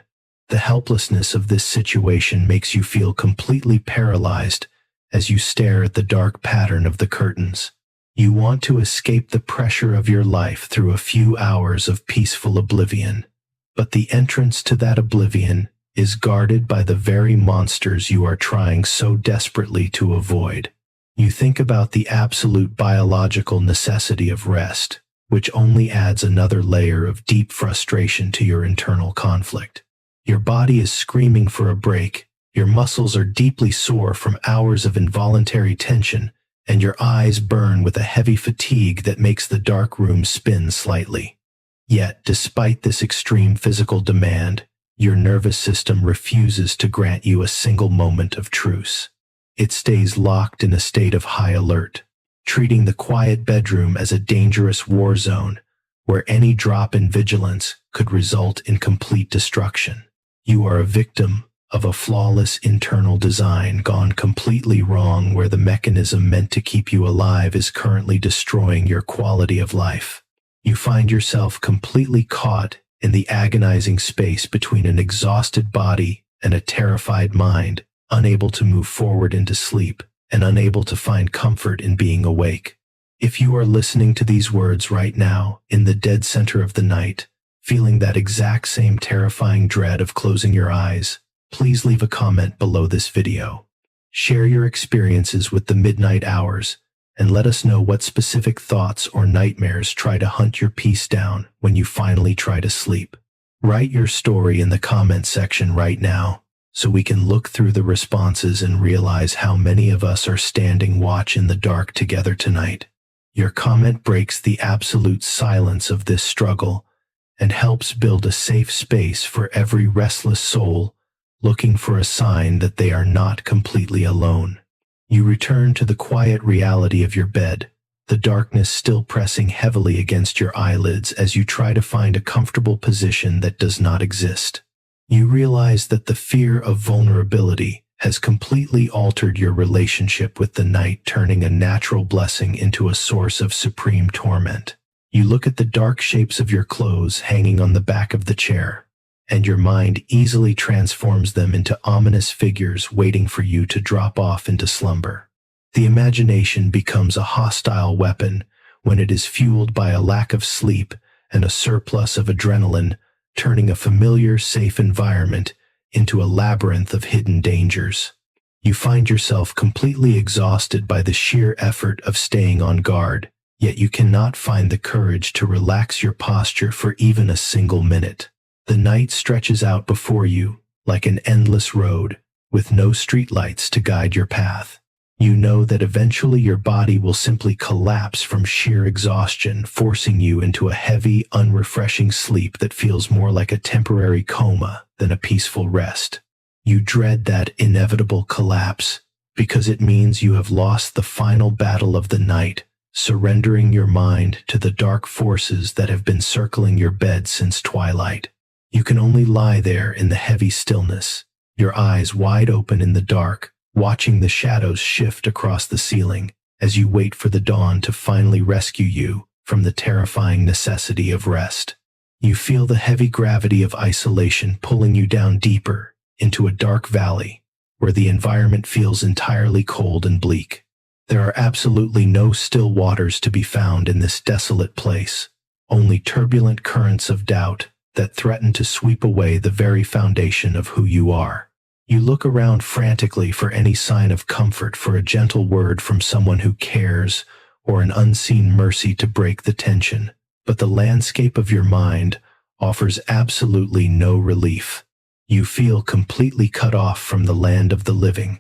The helplessness of this situation makes you feel completely paralyzed as you stare at the dark pattern of the curtains. You want to escape the pressure of your life through a few hours of peaceful oblivion, but the entrance to that oblivion is guarded by the very monsters you are trying so desperately to avoid. You think about the absolute biological necessity of rest, which only adds another layer of deep frustration to your internal conflict. Your body is screaming for a break, your muscles are deeply sore from hours of involuntary tension, and your eyes burn with a heavy fatigue that makes the dark room spin slightly. Yet, despite this extreme physical demand, your nervous system refuses to grant you a single moment of truce. It stays locked in a state of high alert, treating the quiet bedroom as a dangerous war zone where any drop in vigilance could result in complete destruction. You are a victim of a flawless internal design gone completely wrong, where the mechanism meant to keep you alive is currently destroying your quality of life. You find yourself completely caught in the agonizing space between an exhausted body and a terrified mind, unable to move forward into sleep and unable to find comfort in being awake. If you are listening to these words right now, in the dead center of the night, feeling that exact same terrifying dread of closing your eyes, please leave a comment below this video. Share your experiences with the midnight hours and let us know what specific thoughts or nightmares try to hunt your peace down when you finally try to sleep. Write your story in the comment section right now so we can look through the responses and realize how many of us are standing watch in the dark together tonight. Your comment breaks the absolute silence of this struggle and helps build a safe space for every restless soul looking for a sign that they are not completely alone. You return to the quiet reality of your bed, the darkness still pressing heavily against your eyelids as you try to find a comfortable position that does not exist. You realize that the fear of vulnerability has completely altered your relationship with the night, turning a natural blessing into a source of supreme torment. You look at the dark shapes of your clothes hanging on the back of the chair, and your mind easily transforms them into ominous figures waiting for you to drop off into slumber. The imagination becomes a hostile weapon when it is fueled by a lack of sleep, and a surplus of adrenaline, turning a familiar, safe environment into a labyrinth of hidden dangers. You find yourself completely exhausted by the sheer effort of staying on guard, yet you cannot find the courage to relax your posture for even a single minute. The night stretches out before you like an endless road, with no streetlights to guide your path. You know that eventually your body will simply collapse from sheer exhaustion, forcing you into a heavy, unrefreshing sleep that feels more like a temporary coma than a peaceful rest. You dread that inevitable collapse because it means you have lost the final battle of the night, surrendering your mind to the dark forces that have been circling your bed since twilight. You can only lie there in the heavy stillness, your eyes wide open in the dark, watching the shadows shift across the ceiling as you wait for the dawn to finally rescue you from the terrifying necessity of rest. You feel the heavy gravity of isolation pulling you down deeper into a dark valley where the environment feels entirely cold and bleak. There are absolutely no still waters to be found in this desolate place, only turbulent currents of doubt that threaten to sweep away the very foundation of who you are. You look around frantically for any sign of comfort, for a gentle word from someone who cares, or an unseen mercy to break the tension, but the landscape of your mind offers absolutely no relief. You feel completely cut off from the land of the living,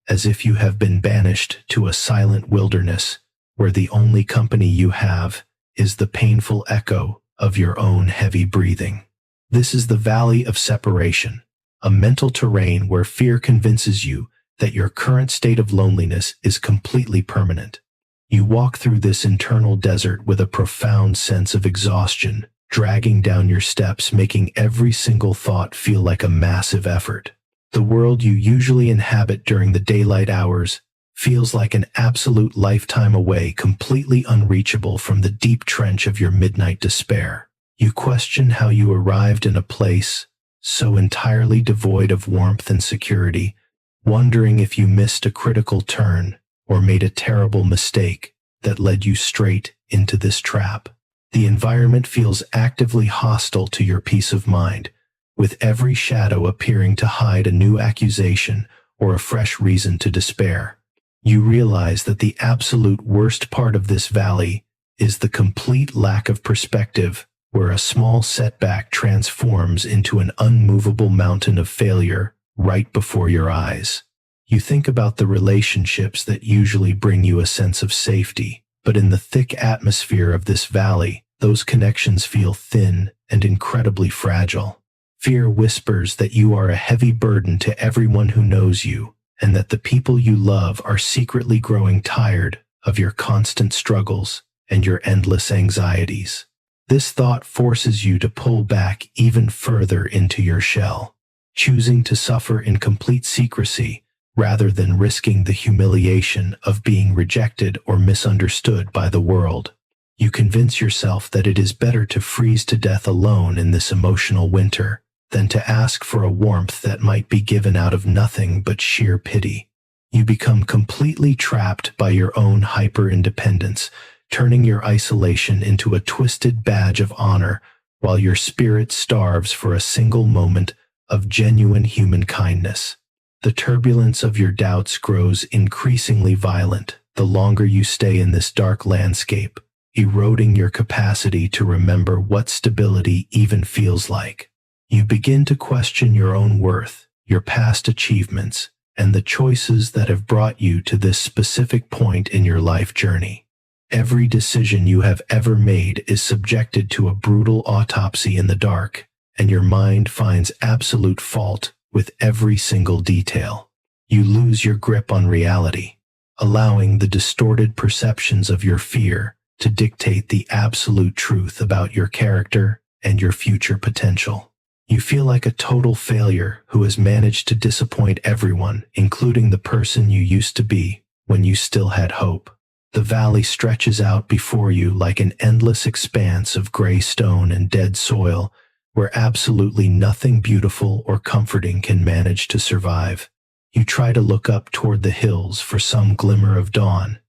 as if you have been banished to a silent wilderness where the only company you have is the painful echo of your own heavy breathing. This is the valley of separation, a mental terrain where fear convinces you that your current state of loneliness is completely permanent. You walk through this internal desert with a profound sense of exhaustion, dragging down your steps, making every single thought feel like a massive effort. The world you usually inhabit during the daylight hours feels like an absolute lifetime away, completely unreachable from the deep trench of your midnight despair. You question how you arrived in a place so entirely devoid of warmth and security, wondering if you missed a critical turn or made a terrible mistake that led you straight into this trap. The environment feels actively hostile to your peace of mind, with every shadow appearing to hide a new accusation or a fresh reason to despair. You realize that the absolute worst part of this valley is the complete lack of perspective, where a small setback transforms into an unmovable mountain of failure right before your eyes. You think about the relationships that usually bring you a sense of safety, but in the thick atmosphere of this valley, those connections feel thin and incredibly fragile. Fear whispers that you are a heavy burden to everyone who knows you, and that the people you love are secretly growing tired of your constant struggles and your endless anxieties. This thought forces you to pull back even further into your shell, choosing to suffer in complete secrecy rather than risking the humiliation of being rejected or misunderstood by the world. You convince yourself that it is better to freeze to death alone in this emotional winter than to ask for a warmth that might be given out of nothing but sheer pity. You become completely trapped by your own hyper-independence, turning your isolation into a twisted badge of honor while your spirit starves for a single moment of genuine human kindness. The turbulence of your doubts grows increasingly violent the longer you stay in this dark landscape, eroding your capacity to remember what stability even feels like. You begin to question your own worth, your past achievements, and the choices that have brought you to this specific point in your life journey. Every decision you have ever made is subjected to a brutal autopsy in the dark, and your mind finds absolute fault with every single detail. You lose your grip on reality, allowing the distorted perceptions of your fear to dictate the absolute truth about your character and your future potential. You feel like a total failure who has managed to disappoint everyone, including the person you used to be when you still had hope. The valley stretches out before you like an endless expanse of gray stone and dead soil, where absolutely nothing beautiful or comforting can manage to survive. You try to look up toward the hills for some glimmer of dawn,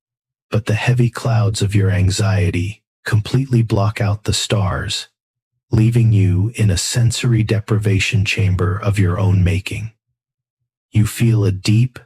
but the heavy clouds of your anxiety completely block out the stars, leaving you in a sensory deprivation chamber of your own making. You feel a deep,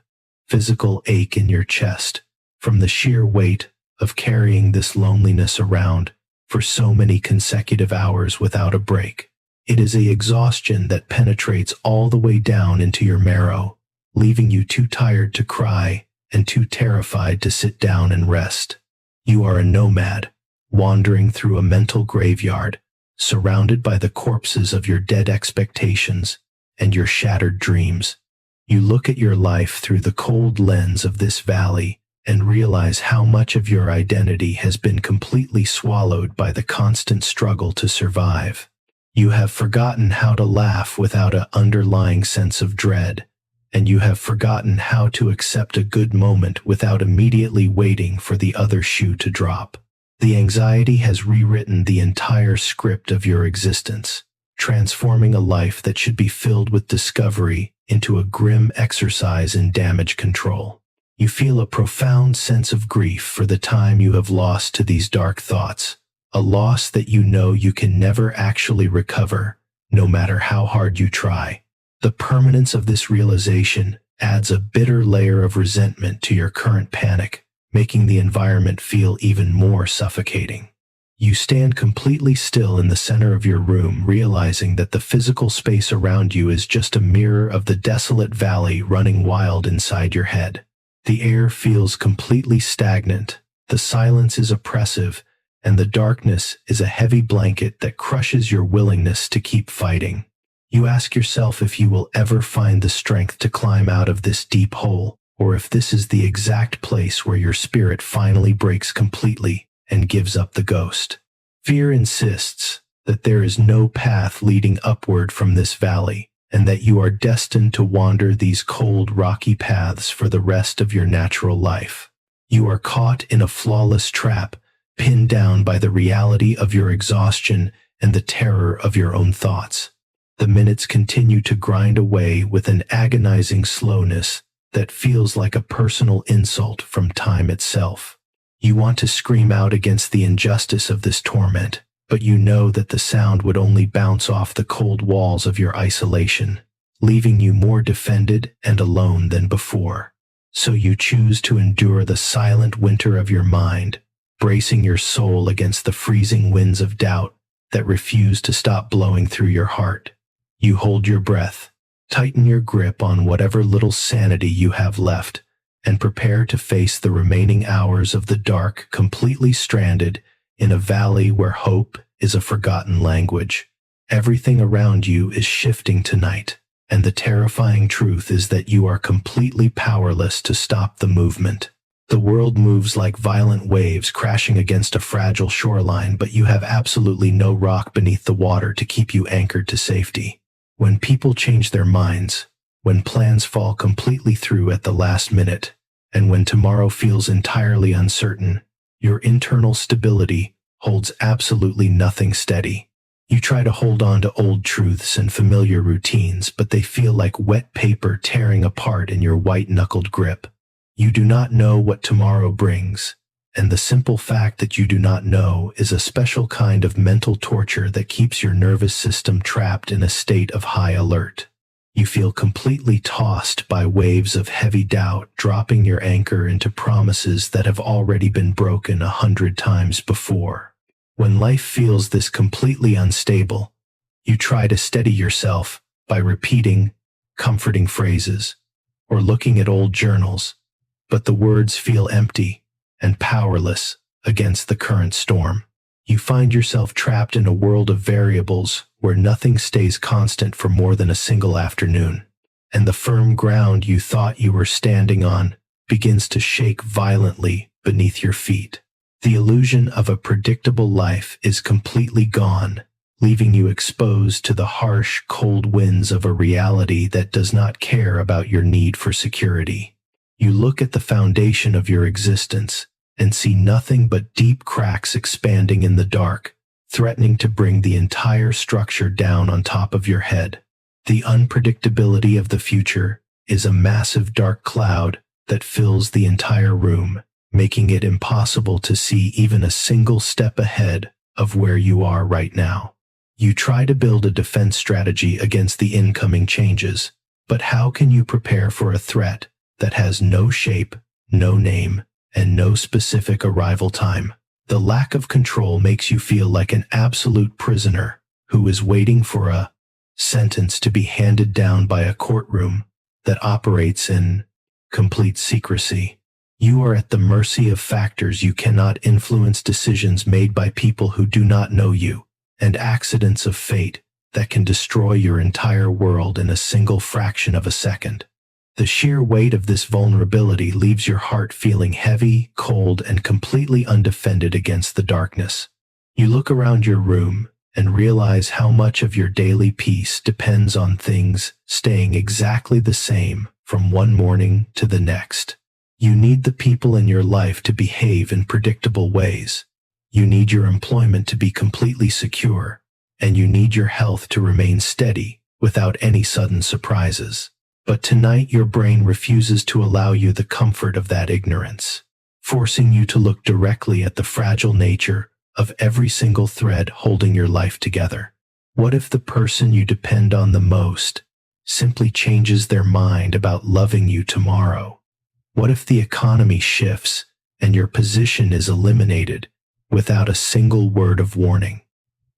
physical ache in your chest from the sheer weight of carrying this loneliness around for so many consecutive hours without a break. It is an exhaustion that penetrates all the way down into your marrow, leaving you too tired to cry and too terrified to sit down and rest. You are a nomad, wandering through a mental graveyard, surrounded by the corpses of your dead expectations and your shattered dreams. You look at your life through the cold lens of this valley and realize how much of your identity has been completely swallowed by the constant struggle to survive. You have forgotten how to laugh without an underlying sense of dread, and you have forgotten how to accept a good moment without immediately waiting for the other shoe to drop. The anxiety has rewritten the entire script of your existence, transforming a life that should be filled with discovery into a grim exercise in damage control. You feel a profound sense of grief for the time you have lost to these dark thoughts, a loss that you know you can never actually recover, no matter how hard you try. The permanence of this realization adds a bitter layer of resentment to your current panic, making the environment feel even more suffocating. You stand completely still in the center of your room, realizing that the physical space around you is just a mirror of the desolate valley running wild inside your head. The air feels completely stagnant, the silence is oppressive, and the darkness is a heavy blanket that crushes your willingness to keep fighting. You ask yourself if you will ever find the strength to climb out of this deep hole, or if this is the exact place where your spirit finally breaks completely and gives up the ghost. Fear insists that there is no path leading upward from this valley, and that you are destined to wander these cold, rocky paths for the rest of your natural life. You are caught in a flawless trap, pinned down by the reality of your exhaustion and the terror of your own thoughts. The minutes continue to grind away with an agonizing slowness that feels like a personal insult from time itself. You want to scream out against the injustice of this torment, but you know that the sound would only bounce off the cold walls of your isolation, leaving you more defended and alone than before. So you choose to endure the silent winter of your mind, bracing your soul against the freezing winds of doubt that refuse to stop blowing through your heart. You hold your breath, tighten your grip on whatever little sanity you have left, and prepare to face the remaining hours of the dark, completely stranded in a valley where hope is a forgotten language. Everything around you is shifting tonight, and the terrifying truth is that you are completely powerless to stop the movement. The world moves like violent waves crashing against a fragile shoreline, but you have absolutely no rock beneath the water to keep you anchored to safety. When people change their minds, when plans fall completely through at the last minute, and when tomorrow feels entirely uncertain, your internal stability holds absolutely nothing steady. You try to hold on to old truths and familiar routines, but they feel like wet paper tearing apart in your white-knuckled grip. You do not know what tomorrow brings, and the simple fact that you do not know is a special kind of mental torture that keeps your nervous system trapped in a state of high alert. You feel completely tossed by waves of heavy doubt, dropping your anchor into promises that have already been broken 100 times before. When life feels this completely unstable, you try to steady yourself by repeating comforting phrases or looking at old journals, but the words feel empty and powerless against the current storm. You find yourself trapped in a world of variables where nothing stays constant for more than a single afternoon, and the firm ground you thought you were standing on begins to shake violently beneath your feet. The illusion of a predictable life is completely gone, leaving you exposed to the harsh, cold winds of a reality that does not care about your need for security. You look at the foundation of your existence and see nothing but deep cracks expanding in the dark, threatening to bring the entire structure down on top of your head. The unpredictability of the future is a massive dark cloud that fills the entire room, making it impossible to see even a single step ahead of where you are right now. You try to build a defense strategy against the incoming changes, but how can you prepare for a threat that has no shape, no name, and no specific arrival time? The lack of control makes you feel like an absolute prisoner who is waiting for a sentence to be handed down by a courtroom that operates in complete secrecy. You are at the mercy of factors you cannot influence, decisions made by people who do not know you, and accidents of fate that can destroy your entire world in a single fraction of a second. The sheer weight of this vulnerability leaves your heart feeling heavy, cold, and completely undefended against the darkness. You look around your room and realize how much of your daily peace depends on things staying exactly the same from one morning to the next. You need the people in your life to behave in predictable ways. You need your employment to be completely secure, and you need your health to remain steady without any sudden surprises. But tonight your brain refuses to allow you the comfort of that ignorance, forcing you to look directly at the fragile nature of every single thread holding your life together. What if the person you depend on the most simply changes their mind about loving you tomorrow? What if the economy shifts and your position is eliminated without a single word of warning?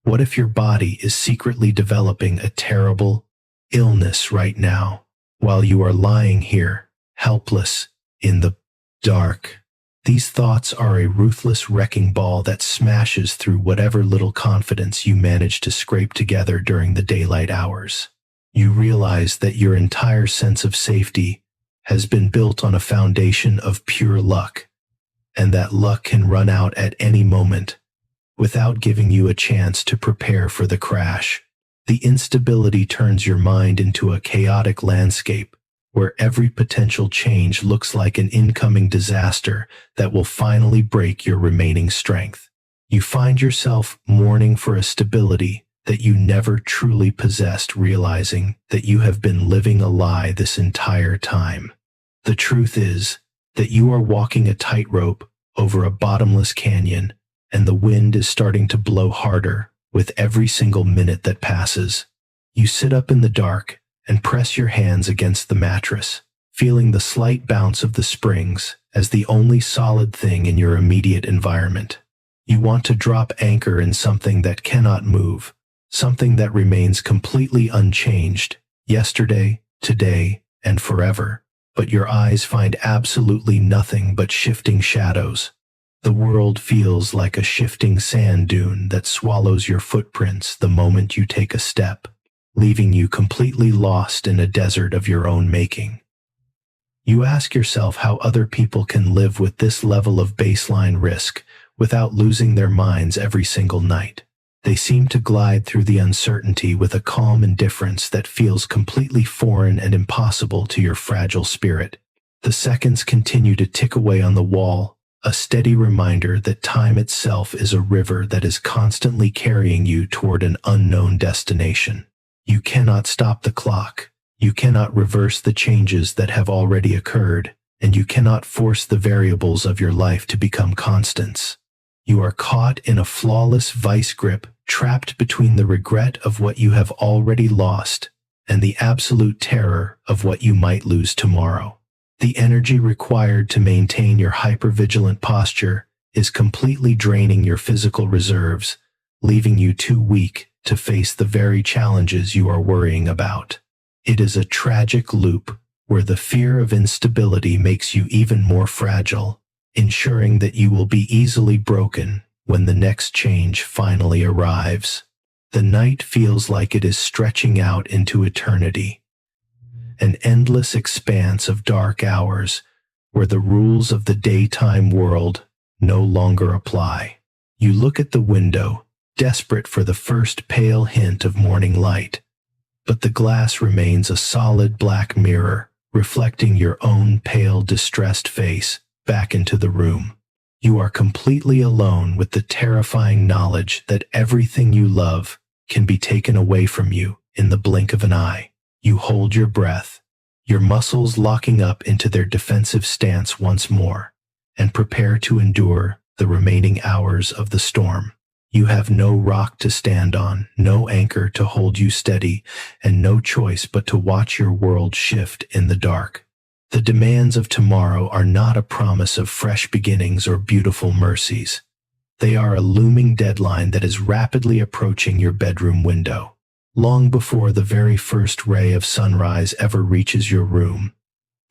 What if your body is secretly developing a terrible illness right now while you are lying here, helpless, in the dark? These thoughts are a ruthless wrecking ball that smashes through whatever little confidence you manage to scrape together during the daylight hours. You realize that your entire sense of safety has been built on a foundation of pure luck, and that luck can run out at any moment without giving you a chance to prepare for the crash. The instability turns your mind into a chaotic landscape where every potential change looks like an incoming disaster that will finally break your remaining strength. You find yourself mourning for a stability that you never truly possessed, realizing that you have been living a lie this entire time. The truth is that you are walking a tightrope over a bottomless canyon, and the wind is starting to blow harder with every single minute that passes. You sit up in the dark and press your hands against the mattress, feeling the slight bounce of the springs as the only solid thing in your immediate environment. You want to drop anchor in something that cannot move, something that remains completely unchanged, yesterday, today, and forever. But your eyes find absolutely nothing but shifting shadows. The world feels like a shifting sand dune that swallows your footprints the moment you take a step, leaving you completely lost in a desert of your own making. You ask yourself how other people can live with this level of baseline risk without losing their minds every single night. They seem to glide through the uncertainty with a calm indifference that feels completely foreign and impossible to your fragile spirit. The seconds continue to tick away on the wall, a steady reminder that time itself is a river that is constantly carrying you toward an unknown destination. You cannot stop the clock, you cannot reverse the changes that have already occurred, and you cannot force the variables of your life to become constants. You are caught in a flawless vice grip, trapped between the regret of what you have already lost and the absolute terror of what you might lose tomorrow. The energy required to maintain your hypervigilant posture is completely draining your physical reserves, leaving you too weak to face the very challenges you are worrying about. It is a tragic loop where the fear of instability makes you even more fragile, ensuring that you will be easily broken when the next change finally arrives. The night feels like it is stretching out into eternity, an endless expanse of dark hours where the rules of the daytime world no longer apply. You look at the window, desperate for the first pale hint of morning light, but the glass remains a solid black mirror, reflecting your own pale, distressed face back into the room. You are completely alone with the terrifying knowledge that everything you love can be taken away from you in the blink of an eye. You hold your breath, your muscles locking up into their defensive stance once more, and prepare to endure the remaining hours of the storm. You have no rock to stand on, no anchor to hold you steady, and no choice but to watch your world shift in the dark. The demands of tomorrow are not a promise of fresh beginnings or beautiful mercies. They are a looming deadline that is rapidly approaching your bedroom window. Long before the very first ray of sunrise ever reaches your room,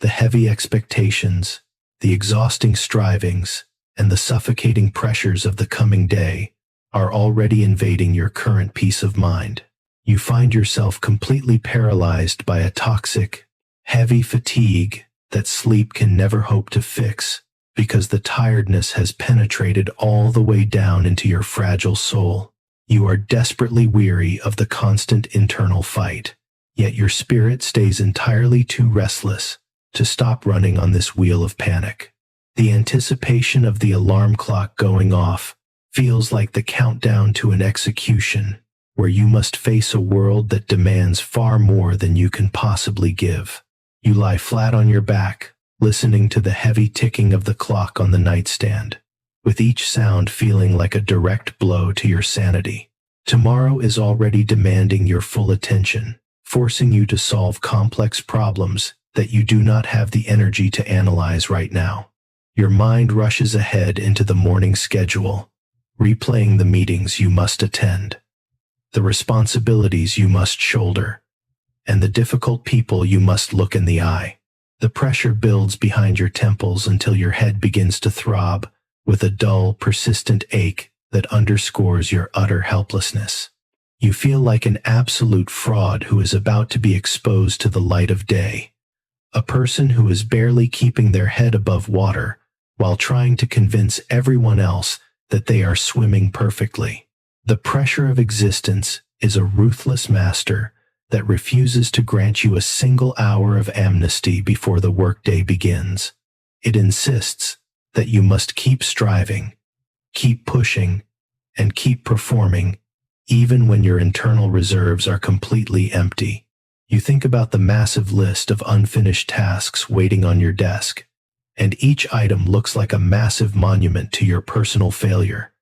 the heavy expectations, the exhausting strivings, and the suffocating pressures of the coming day are already invading your current peace of mind. You find yourself completely paralyzed by a toxic, heavy fatigue that sleep can never hope to fix, because the tiredness has penetrated all the way down into your fragile soul. You are desperately weary of the constant internal fight, yet your spirit stays entirely too restless to stop running on this wheel of panic. The anticipation of the alarm clock going off feels like the countdown to an execution, where you must face a world that demands far more than you can possibly give. You lie flat on your back, listening to the heavy ticking of the clock on the nightstand, with each sound feeling like a direct blow to your sanity. Tomorrow is already demanding your full attention, forcing you to solve complex problems that you do not have the energy to analyze right now. Your mind rushes ahead into the morning schedule, replaying the meetings you must attend, the responsibilities you must shoulder, and the difficult people you must look in the eye. The pressure builds behind your temples until your head begins to throb with a dull, persistent ache that underscores your utter helplessness. You feel like an absolute fraud who is about to be exposed to the light of day, a person who is barely keeping their head above water while trying to convince everyone else that they are swimming perfectly. The pressure of existence is a ruthless master that refuses to grant you a single hour of amnesty before the workday begins. It insists that you must keep striving, keep pushing, and keep performing, even when your internal reserves are completely empty. You think about the massive list of unfinished tasks waiting on your desk, and each item looks like a massive monument to your personal failure.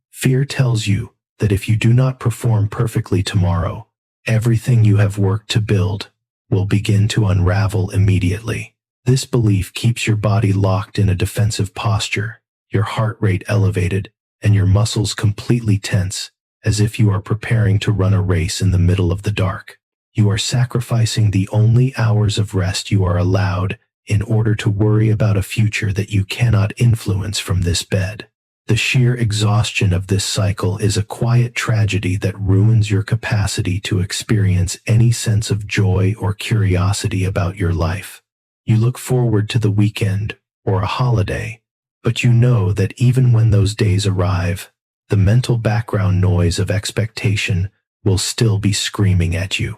Fear tells you that if you do not perform perfectly tomorrow, everything you have worked to build will begin to unravel immediately. This belief keeps your body locked in a defensive posture, your heart rate elevated, and your muscles completely tense, as if you are preparing to run a race in the middle of the dark. You are sacrificing the only hours of rest you are allowed in order to worry about a future that you cannot influence from this bed. The sheer exhaustion of this cycle is a quiet tragedy that ruins your capacity to experience any sense of joy or curiosity about your life. You look forward to the weekend or a holiday, but you know that even when those days arrive, the mental background noise of expectation will still be screaming at you.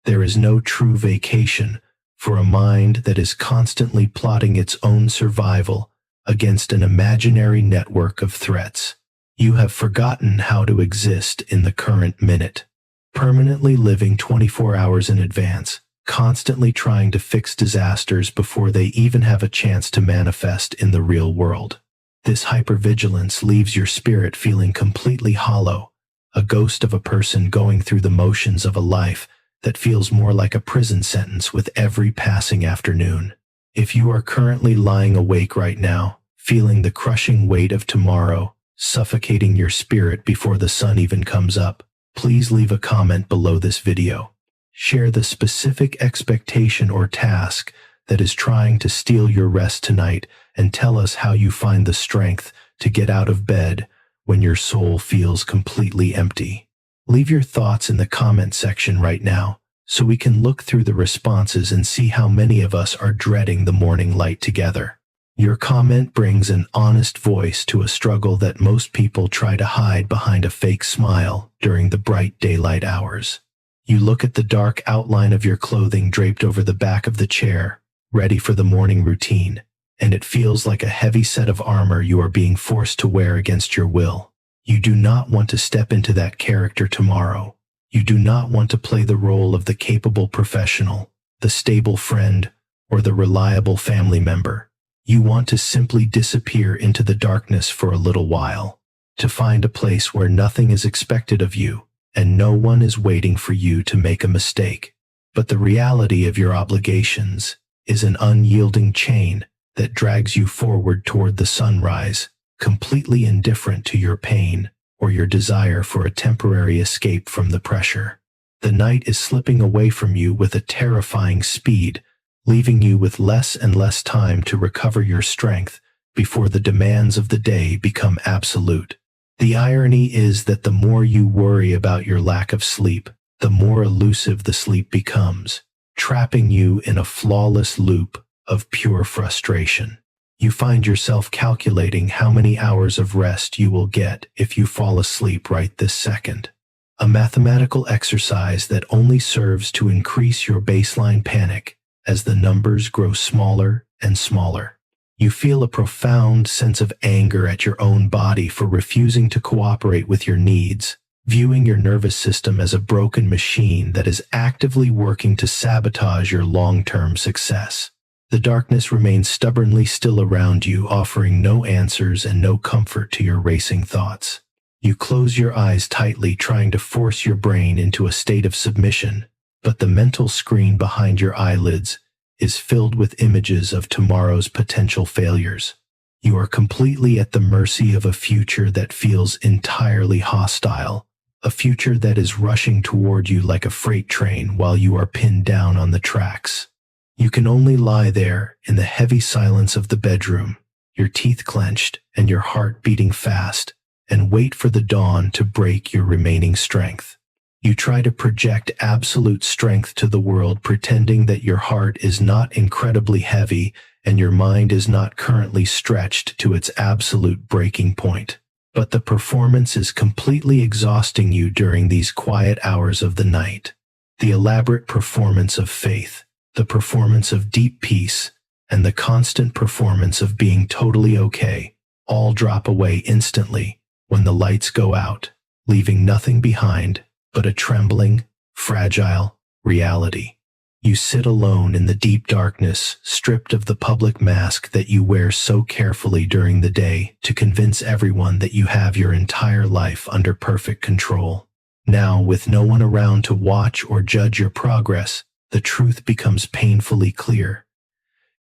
There is no true vacation for a mind that is constantly plotting its own survival against an imaginary network of threats. You have forgotten how to exist in the current minute, permanently living 24 hours in advance, constantly trying to fix disasters before they even have a chance to manifest in the real world. This hypervigilance leaves your spirit feeling completely hollow, a ghost of a person going through the motions of a life that feels more like a prison sentence with every passing afternoon. If you are currently lying awake right now, feeling the crushing weight of tomorrow, suffocating your spirit before the sun even comes up, please leave a comment below this video. Share the specific expectation or task that is trying to steal your rest tonight, and tell us how you find the strength to get out of bed when your soul feels completely empty. Leave your thoughts in the comment section right now, so we can look through the responses and see how many of us are dreading the morning light together. Your comment brings an honest voice to a struggle that most people try to hide behind a fake smile during the bright daylight hours. You look at the dark outline of your clothing draped over the back of the chair, ready for the morning routine, and it feels like a heavy set of armor you are being forced to wear against your will. You do not want to step into that character tomorrow. You do not want to play the role of the capable professional, the stable friend, or the reliable family member. You want to simply disappear into the darkness for a little while, to find a place where nothing is expected of you, and no one is waiting for you to make a mistake. But the reality of your obligations is an unyielding chain that drags you forward toward the sunrise, completely indifferent to your pain or your desire for a temporary escape from the pressure. The night is slipping away from you with a terrifying speed, leaving you with less and less time to recover your strength before the demands of the day become absolute. The irony is that the more you worry about your lack of sleep, the more elusive the sleep becomes, trapping you in a flawless loop of pure frustration. You find yourself calculating how many hours of rest you will get if you fall asleep right this second. A mathematical exercise that only serves to increase your baseline panic as the numbers grow smaller and smaller. You feel a profound sense of anger at your own body for refusing to cooperate with your needs, viewing your nervous system as a broken machine that is actively working to sabotage your long-term success. The darkness remains stubbornly still around you, offering no answers and no comfort to your racing thoughts. You close your eyes tightly, trying to force your brain into a state of submission, but the mental screen behind your eyelids is filled with images of tomorrow's potential failures. You are completely at the mercy of a future that feels entirely hostile, a future that is rushing toward you like a freight train while you are pinned down on the tracks. You can only lie there in the heavy silence of the bedroom, your teeth clenched and your heart beating fast, and wait for the dawn to break your remaining strength. You try to project absolute strength to the world, pretending that your heart is not incredibly heavy and your mind is not currently stretched to its absolute breaking point. But the performance is completely exhausting you during these quiet hours of the night. The elaborate performance of faith, the performance of deep peace, and the constant performance of being totally okay all drop away instantly when the lights go out, leaving nothing behind but a trembling, fragile reality. You sit alone in the deep darkness, stripped of the public mask that you wear so carefully during the day to convince everyone that you have your entire life under perfect control. Now, with no one around to watch or judge your progress, the truth becomes painfully clear.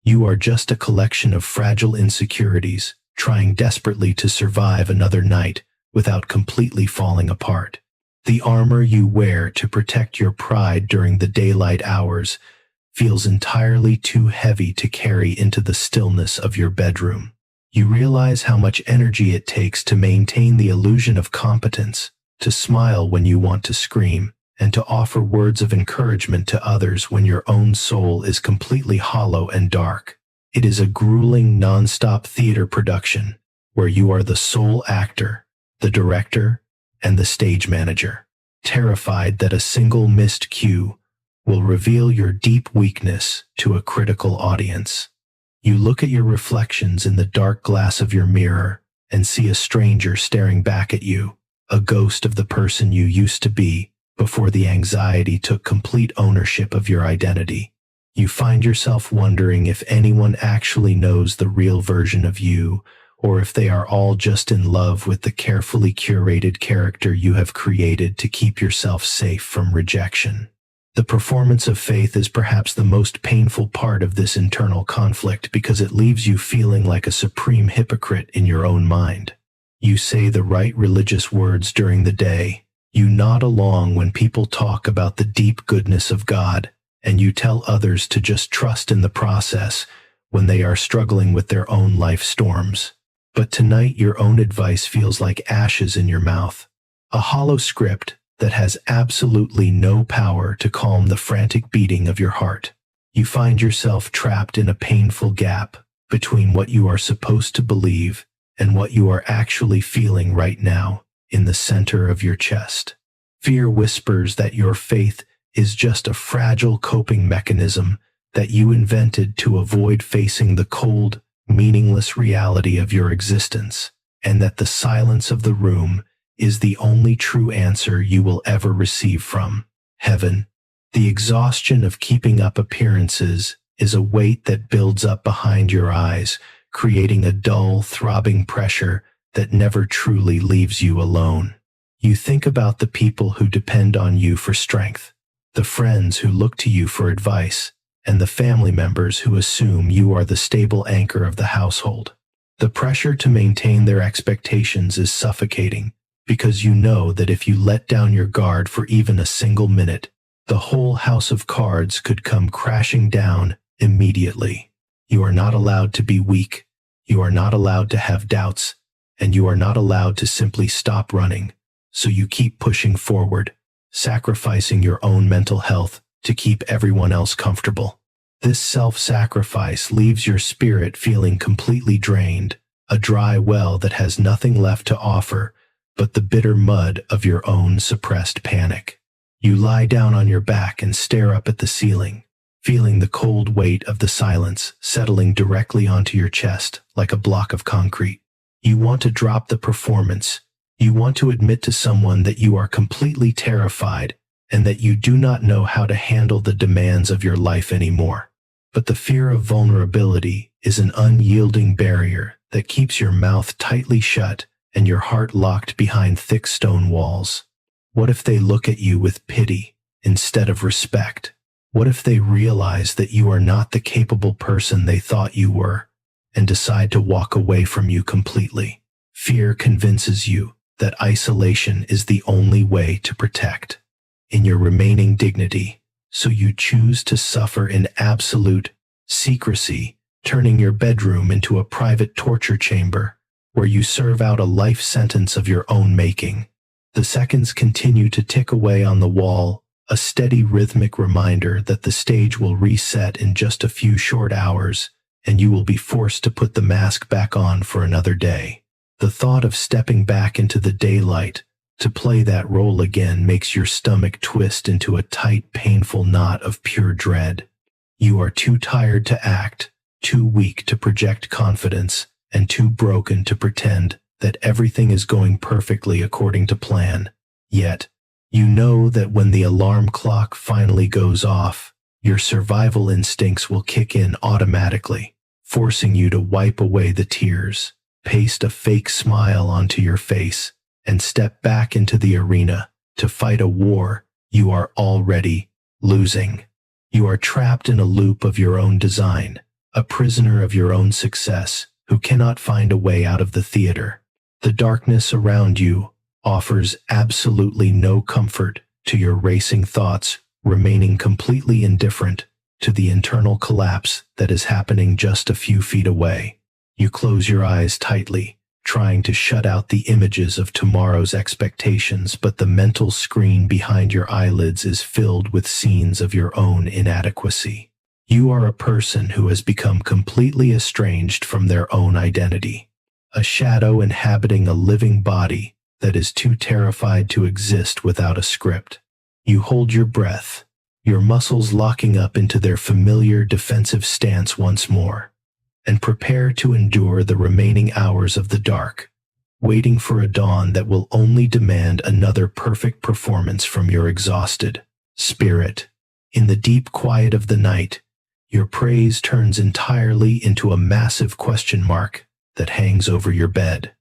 You are just a collection of fragile insecurities, trying desperately to survive another night without completely falling apart. The armor you wear to protect your pride during the daylight hours feels entirely too heavy to carry into the stillness of your bedroom. You realize how much energy it takes to maintain the illusion of competence, to smile when you want to scream, and to offer words of encouragement to others when your own soul is completely hollow and dark. It is a grueling, non-stop theater production where you are the sole actor, the director, and the stage manager, terrified that a single missed cue will reveal your deep weakness to a critical audience. You look at your reflections in the dark glass of your mirror and see a stranger staring back at you, a ghost of the person you used to be before the anxiety took complete ownership of your identity. You find yourself wondering if anyone actually knows the real version of you, or if they are all just in love with the carefully curated character you have created to keep yourself safe from rejection. The performance of faith is perhaps the most painful part of this internal conflict because it leaves you feeling like a supreme hypocrite in your own mind. You say the right religious words during the day, you nod along when people talk about the deep goodness of God, and you tell others to just trust in the process when they are struggling with their own life storms. But tonight your own advice feels like ashes in your mouth, a hollow script that has absolutely no power to calm the frantic beating of your heart. You find yourself trapped in a painful gap between what you are supposed to believe and what you are actually feeling right now in the center of your chest. Fear whispers that your faith is just a fragile coping mechanism that you invented to avoid facing the cold, meaningless reality of your existence, and that the silence of the room is the only true answer you will ever receive from heaven. The exhaustion of keeping up appearances is a weight that builds up behind your eyes, creating a dull, throbbing pressure that never truly leaves you alone. You think about the people who depend on you for strength, the friends who look to you for advice, and the family members who assume you are the stable anchor of the household. The pressure to maintain their expectations is suffocating, because you know that if you let down your guard for even a single minute, the whole house of cards could come crashing down immediately. You are not allowed to be weak, you are not allowed to have doubts, and you are not allowed to simply stop running. So you keep pushing forward, sacrificing your own mental health to keep everyone else comfortable. This self-sacrifice leaves your spirit feeling completely drained, a dry well that has nothing left to offer but the bitter mud of your own suppressed panic. You lie down on your back and stare up at the ceiling, feeling the cold weight of the silence settling directly onto your chest like a block of concrete. You want to drop the performance. You want to admit to someone that you are completely terrified and that you do not know how to handle the demands of your life anymore. But the fear of vulnerability is an unyielding barrier that keeps your mouth tightly shut and your heart locked behind thick stone walls. What if they look at you with pity instead of respect? What if they realize that you are not the capable person they thought you were and decide to walk away from you completely? Fear convinces you that isolation is the only way to protect in your remaining dignity, so you choose to suffer in absolute secrecy, turning your bedroom into a private torture chamber where you serve out a life sentence of your own making. The seconds continue to tick away on the wall, a steady rhythmic reminder that the stage will reset in just a few short hours, and you will be forced to put the mask back on for another day. The thought of stepping back into the daylight to play that role again makes your stomach twist into a tight, painful knot of pure dread. You are too tired to act, too weak to project confidence, and too broken to pretend that everything is going perfectly according to plan. Yet, you know that when the alarm clock finally goes off, your survival instincts will kick in automatically, forcing you to wipe away the tears, paste a fake smile onto your face, and step back into the arena to fight a war you are already losing. You are trapped in a loop of your own design, a prisoner of your own success who cannot find a way out of the theater. The darkness around you offers absolutely no comfort to your racing thoughts, remaining completely indifferent to the internal collapse that is happening just a few feet away. You close your eyes tightly, trying to shut out the images of tomorrow's expectations, but the mental screen behind your eyelids is filled with scenes of your own inadequacy. You are a person who has become completely estranged from their own identity, a shadow inhabiting a living body that is too terrified to exist without a script. You hold your breath, your muscles locking up into their familiar defensive stance once more, and prepare to endure the remaining hours of the dark, waiting for a dawn that will only demand another perfect performance from your exhausted spirit. In the deep quiet of the night, your praise turns entirely into a massive question mark that hangs over your bed.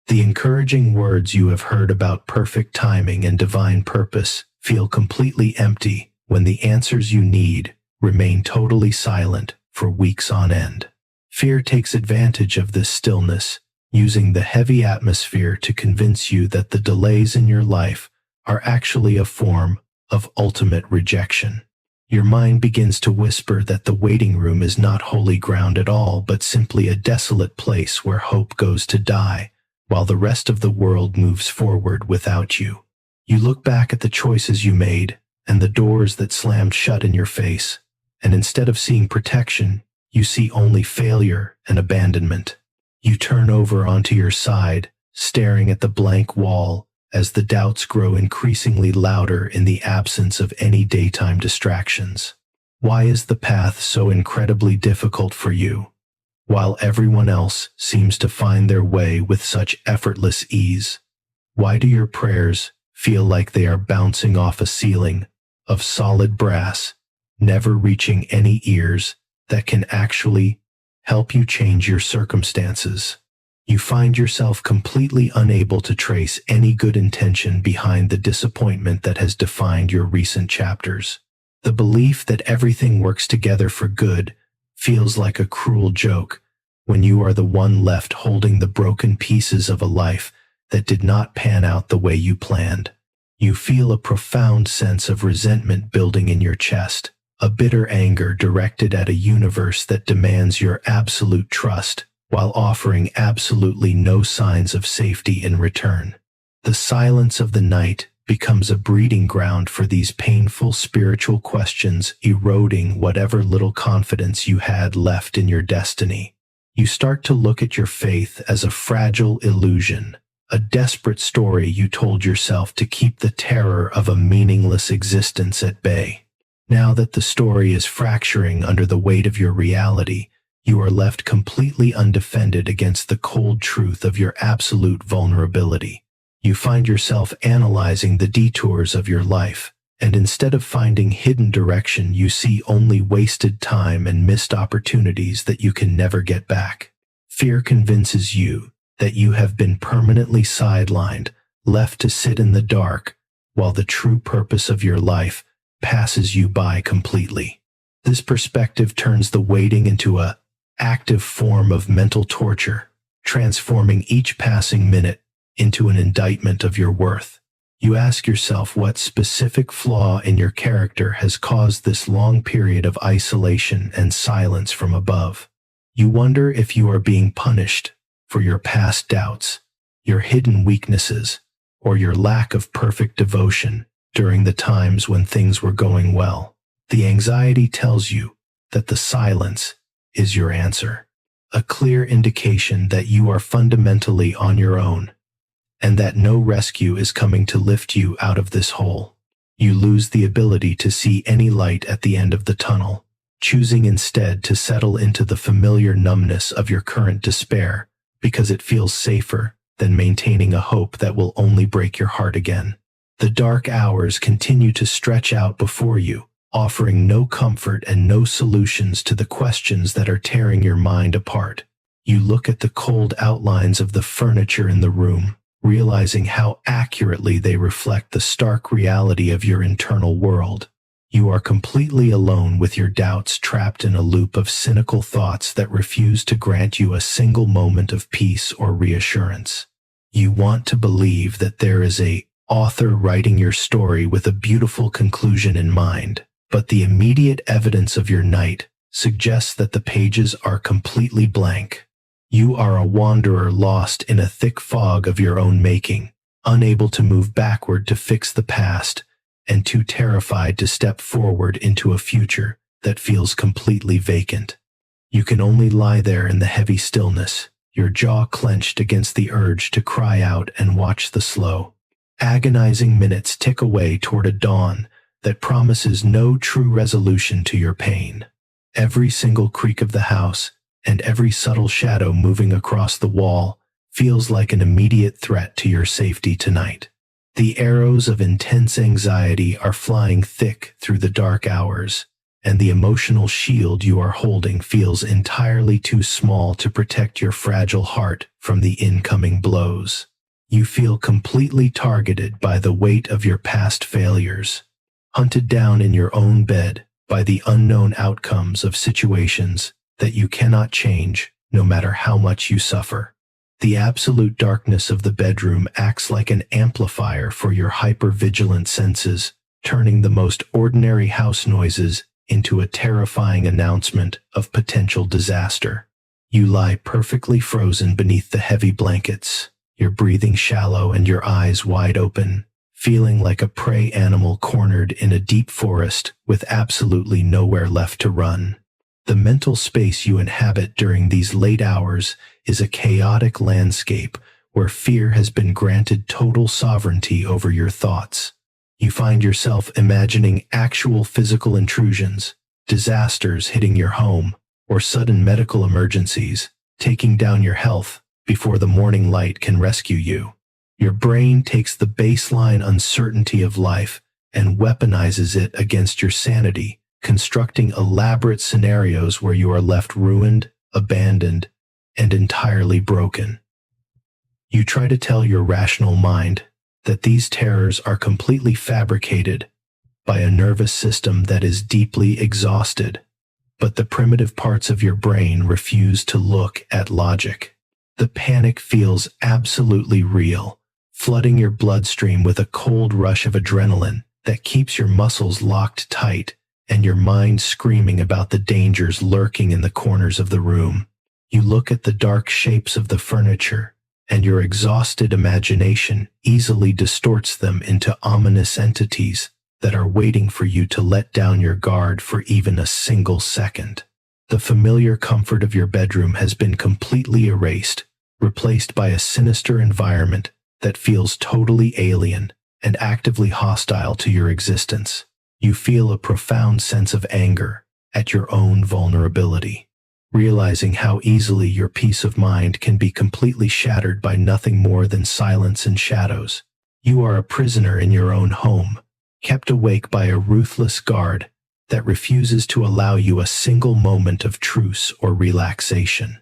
The encouraging words you have heard about perfect timing and divine purpose feel completely empty when the answers you need remain totally silent for weeks on end. Fear takes advantage of this stillness, using the heavy atmosphere to convince you that the delays in your life are actually a form of ultimate rejection. Your mind begins to whisper that the waiting room is not holy ground at all, but simply a desolate place where hope goes to die, while the rest of the world moves forward without you. You look back at the choices you made and the doors that slammed shut in your face, and instead of seeing protection, you see only failure and abandonment. You turn over onto your side, staring at the blank wall, as the doubts grow increasingly louder in the absence of any daytime distractions. Why is the path so incredibly difficult for you, while everyone else seems to find their way with such effortless ease? Why do your prayers feel like they are bouncing off a ceiling of solid brass, never reaching any ears that can actually help you change your circumstances? You find yourself completely unable to trace any good intention behind the disappointment that has defined your recent chapters. The belief that everything works together for good feels like a cruel joke when you are the one left holding the broken pieces of a life that did not pan out the way you planned. You feel a profound sense of resentment building in your chest, a bitter anger directed at a universe that demands your absolute trust while offering absolutely no signs of safety in return. The silence of the night becomes a breeding ground for these painful spiritual questions, eroding whatever little confidence you had left in your destiny. You start to look at your faith as a fragile illusion, a desperate story you told yourself to keep the terror of a meaningless existence at bay. Now that the story is fracturing under the weight of your reality, you are left completely undefended against the cold truth of your absolute vulnerability. You find yourself analyzing the detours of your life, and instead of finding hidden direction, you see only wasted time and missed opportunities that you can never get back. Fear convinces you that you have been permanently sidelined, left to sit in the dark, while the true purpose of your life passes you by completely. This perspective turns the waiting into an active form of mental torture, transforming each passing minute into an indictment of your worth. You ask yourself what specific flaw in your character has caused this long period of isolation and silence from above. You wonder if you are being punished for your past doubts, your hidden weaknesses, or your lack of perfect devotion during the times when things were going well. The anxiety tells you that the silence is your answer, a clear indication that you are fundamentally on your own, and that no rescue is coming to lift you out of this hole. You lose the ability to see any light at the end of the tunnel, choosing instead to settle into the familiar numbness of your current despair because it feels safer than maintaining a hope that will only break your heart again. The dark hours continue to stretch out before you, offering no comfort and no solutions to the questions that are tearing your mind apart. You look at the cold outlines of the furniture in the room, realizing how accurately they reflect the stark reality of your internal world. You are completely alone with your doubts, trapped in a loop of cynical thoughts that refuse to grant you a single moment of peace or reassurance. You want to believe that there is an author writing your story with a beautiful conclusion in mind, but the immediate evidence of your night suggests that the pages are completely blank. You are a wanderer lost in a thick fog of your own making, unable to move backward to fix the past, and too terrified to step forward into a future that feels completely vacant. You can only lie there in the heavy stillness, your jaw clenched against the urge to cry out and watch the slow, agonizing minutes tick away toward a dawn that promises no true resolution to your pain. Every single creak of the house and every subtle shadow moving across the wall feels like an immediate threat to your safety tonight. The arrows of intense anxiety are flying thick through the dark hours, and the emotional shield you are holding feels entirely too small to protect your fragile heart from the incoming blows. You feel completely targeted by the weight of your past failures, hunted down in your own bed by the unknown outcomes of situations that you cannot change, no matter how much you suffer. The absolute darkness of the bedroom acts like an amplifier for your hyper-vigilant senses, turning the most ordinary house noises into a terrifying announcement of potential disaster. You lie perfectly frozen beneath the heavy blankets, your breathing shallow and your eyes wide open, feeling like a prey animal cornered in a deep forest with absolutely nowhere left to run. The mental space you inhabit during these late hours is a chaotic landscape where fear has been granted total sovereignty over your thoughts. You find yourself imagining actual physical intrusions, disasters hitting your home, or sudden medical emergencies, taking down your health before the morning light can rescue you. Your brain takes the baseline uncertainty of life and weaponizes it against your sanity, constructing elaborate scenarios where you are left ruined, abandoned, and entirely broken. You try to tell your rational mind that these terrors are completely fabricated by a nervous system that is deeply exhausted, but the primitive parts of your brain refuse to look at logic. The panic feels absolutely real, flooding your bloodstream with a cold rush of adrenaline that keeps your muscles locked tight and your mind screaming about the dangers lurking in the corners of the room. You look at the dark shapes of the furniture, and your exhausted imagination easily distorts them into ominous entities that are waiting for you to let down your guard for even a single second. The familiar comfort of your bedroom has been completely erased, replaced by a sinister environment that feels totally alien and actively hostile to your existence. You feel a profound sense of anger at your own vulnerability, realizing how easily your peace of mind can be completely shattered by nothing more than silence and shadows. You are a prisoner in your own home, kept awake by a ruthless guard that refuses to allow you a single moment of truce or relaxation.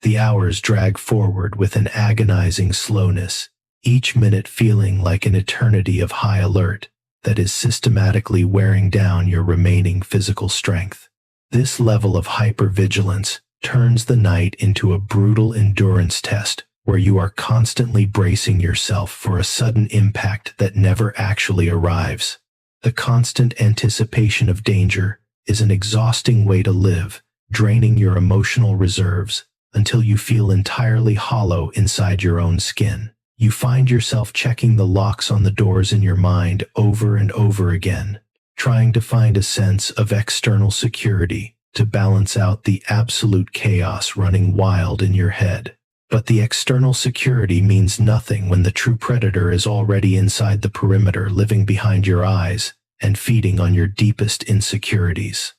The hours drag forward with an agonizing slowness, each minute feeling like an eternity of high alert that is systematically wearing down your remaining physical strength. This level of hypervigilance turns the night into a brutal endurance test where you are constantly bracing yourself for a sudden impact that never actually arrives. The constant anticipation of danger is an exhausting way to live, draining your emotional reserves until you feel entirely hollow inside your own skin. You find yourself checking the locks on the doors in your mind over and over again, trying to find a sense of external security to balance out the absolute chaos running wild in your head. But the external security means nothing when the true predator is already inside the perimeter, living behind your eyes and feeding on your deepest insecurities.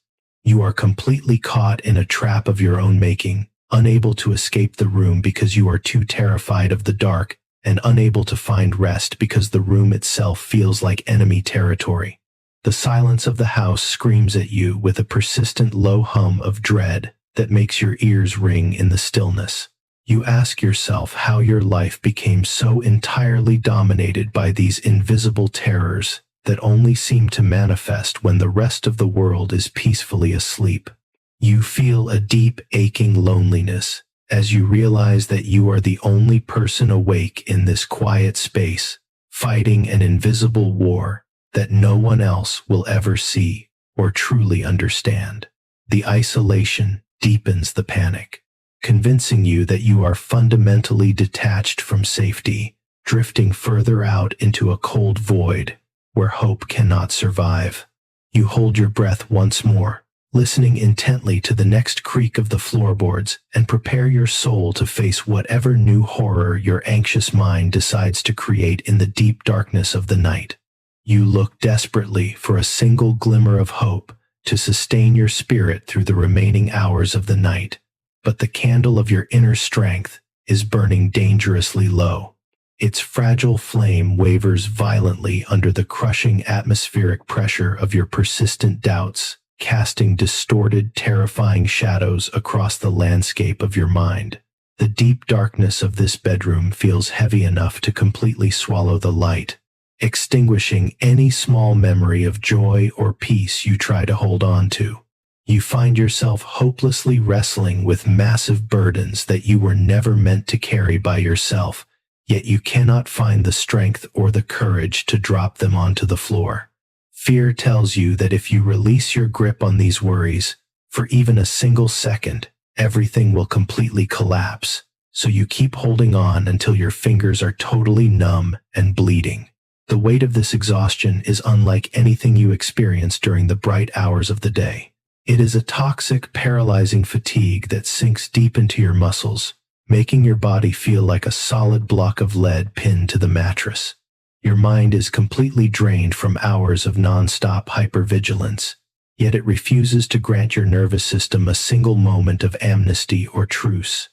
You are completely caught in a trap of your own making, unable to escape the room because you are too terrified of the dark, and unable to find rest because the room itself feels like enemy territory. The silence of the house screams at you with a persistent low hum of dread that makes your ears ring in the stillness. You ask yourself how your life became so entirely dominated by these invisible terrors that only seem to manifest when the rest of the world is peacefully asleep. You feel a deep, aching loneliness as you realize that you are the only person awake in this quiet space, fighting an invisible war that no one else will ever see or truly understand. The isolation deepens the panic, convincing you that you are fundamentally detached from safety, drifting further out into a cold void where hope cannot survive. You hold your breath once more, listening intently to the next creak of the floorboards, and prepare your soul to face whatever new horror your anxious mind decides to create in the deep darkness of the night. You look desperately for a single glimmer of hope to sustain your spirit through the remaining hours of the night, but the candle of your inner strength is burning dangerously low. Its fragile flame wavers violently under the crushing atmospheric pressure of your persistent doubts, casting distorted, terrifying shadows across the landscape of your mind. The deep darkness of this bedroom feels heavy enough to completely swallow the light, extinguishing any small memory of joy or peace you try to hold on to. You find yourself hopelessly wrestling with massive burdens that you were never meant to carry by yourself, yet you cannot find the strength or the courage to drop them onto the floor. Fear tells you that if you release your grip on these worries for even a single second, everything will completely collapse, so you keep holding on until your fingers are totally numb and bleeding. The weight of this exhaustion is unlike anything you experience during the bright hours of the day. It is a toxic, paralyzing fatigue that sinks deep into your muscles, making your body feel like a solid block of lead pinned to the mattress. Your mind is completely drained from hours of non-stop hypervigilance, yet it refuses to grant your nervous system a single moment of amnesty or truce.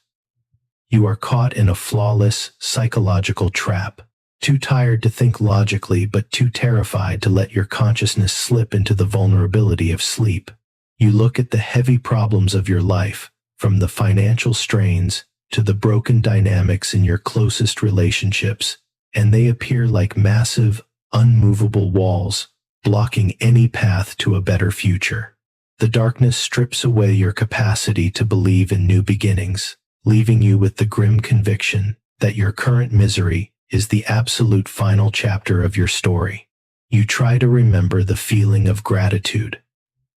You are caught in a flawless, psychological trap, too tired to think logically but too terrified to let your consciousness slip into the vulnerability of sleep. You look at the heavy problems of your life, from the financial strains to the broken dynamics in your closest relationships, and they appear like massive, unmovable walls, blocking any path to a better future. The darkness strips away your capacity to believe in new beginnings, leaving you with the grim conviction that your current misery is the absolute final chapter of your story. You try to remember the feeling of gratitude,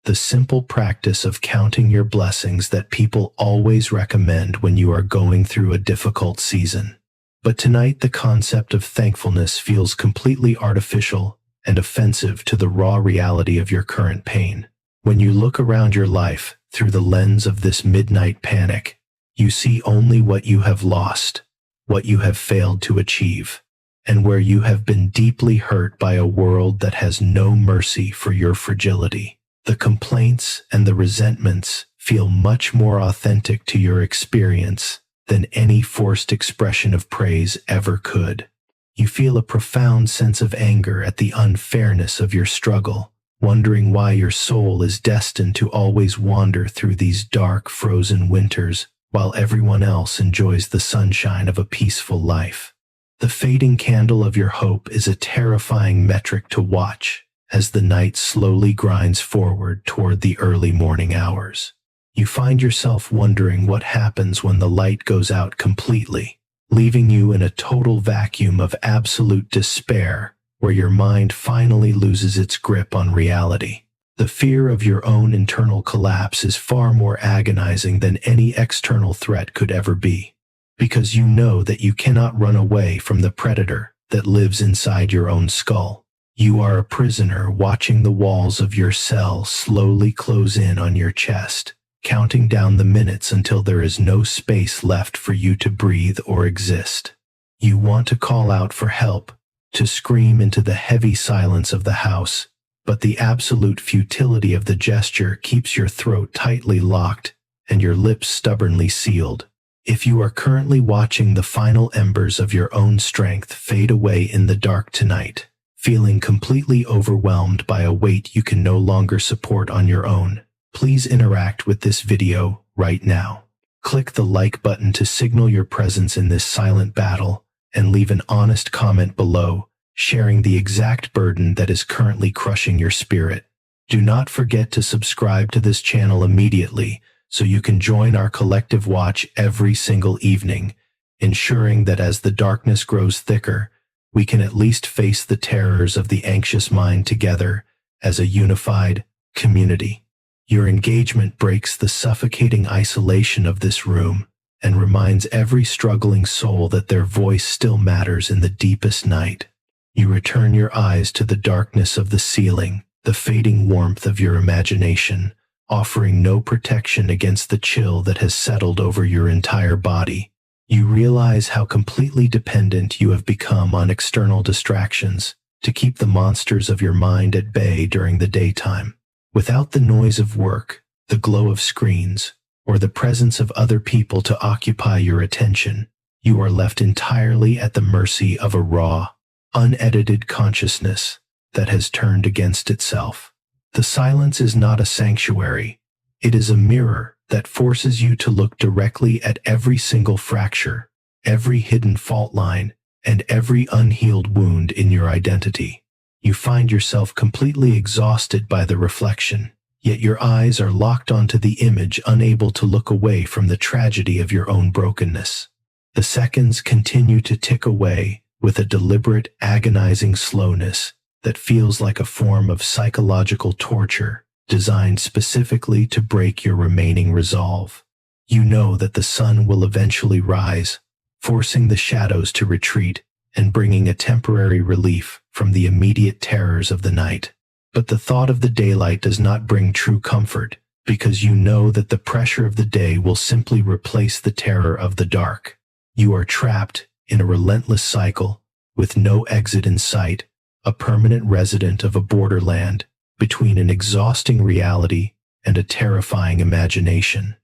the simple practice of counting your blessings that people always recommend when you are going through a difficult season. But tonight the concept of thankfulness feels completely artificial and offensive to the raw reality of your current pain. When you look around your life through the lens of this midnight panic, you see only what you have lost, what you have failed to achieve, and where you have been deeply hurt by a world that has no mercy for your fragility. The complaints and the resentments feel much more authentic to your experience than any forced expression of praise ever could. You feel a profound sense of anger at the unfairness of your struggle, wondering why your soul is destined to always wander through these dark, frozen winters while everyone else enjoys the sunshine of a peaceful life. The fading candle of your hope is a terrifying metric to watch as the night slowly grinds forward toward the early morning hours. You find yourself wondering what happens when the light goes out completely, leaving you in a total vacuum of absolute despair where your mind finally loses its grip on reality. The fear of your own internal collapse is far more agonizing than any external threat could ever be, because you know that you cannot run away from the predator that lives inside your own skull. You are a prisoner watching the walls of your cell slowly close in on your chest, counting down the minutes until there is no space left for you to breathe or exist. You want to call out for help, to scream into the heavy silence of the house, but the absolute futility of the gesture keeps your throat tightly locked and your lips stubbornly sealed. If you are currently watching the final embers of your own strength fade away in the dark tonight, feeling completely overwhelmed by a weight you can no longer support on your own, please interact with this video right now. Click the like button to signal your presence in this silent battle and leave an honest comment below, sharing the exact burden that is currently crushing your spirit. Do not forget to subscribe to this channel immediately so you can join our collective watch every single evening, ensuring that as the darkness grows thicker, we can at least face the terrors of the anxious mind together as a unified community. Your engagement breaks the suffocating isolation of this room and reminds every struggling soul that their voice still matters in the deepest night. You return your eyes to the darkness of the ceiling, the fading warmth of your imagination, offering no protection against the chill that has settled over your entire body. You realize how completely dependent you have become on external distractions to keep the monsters of your mind at bay during the daytime. Without the noise of work, the glow of screens, or the presence of other people to occupy your attention, you are left entirely at the mercy of a raw, unedited consciousness that has turned against itself. The silence is not a sanctuary. It is a mirror that forces you to look directly at every single fracture, every hidden fault line, and every unhealed wound in your identity. You find yourself completely exhausted by the reflection, yet your eyes are locked onto the image, unable to look away from the tragedy of your own brokenness. The seconds continue to tick away with a deliberate, agonizing slowness that feels like a form of psychological torture designed specifically to break your remaining resolve. You know that the sun will eventually rise, forcing the shadows to retreat and bringing a temporary relief from the immediate terrors of the night. But the thought of the daylight does not bring true comfort, because you know that the pressure of the day will simply replace the terror of the dark. You are trapped in a relentless cycle, with no exit in sight, a permanent resident of a borderland between an exhausting reality and a terrifying imagination.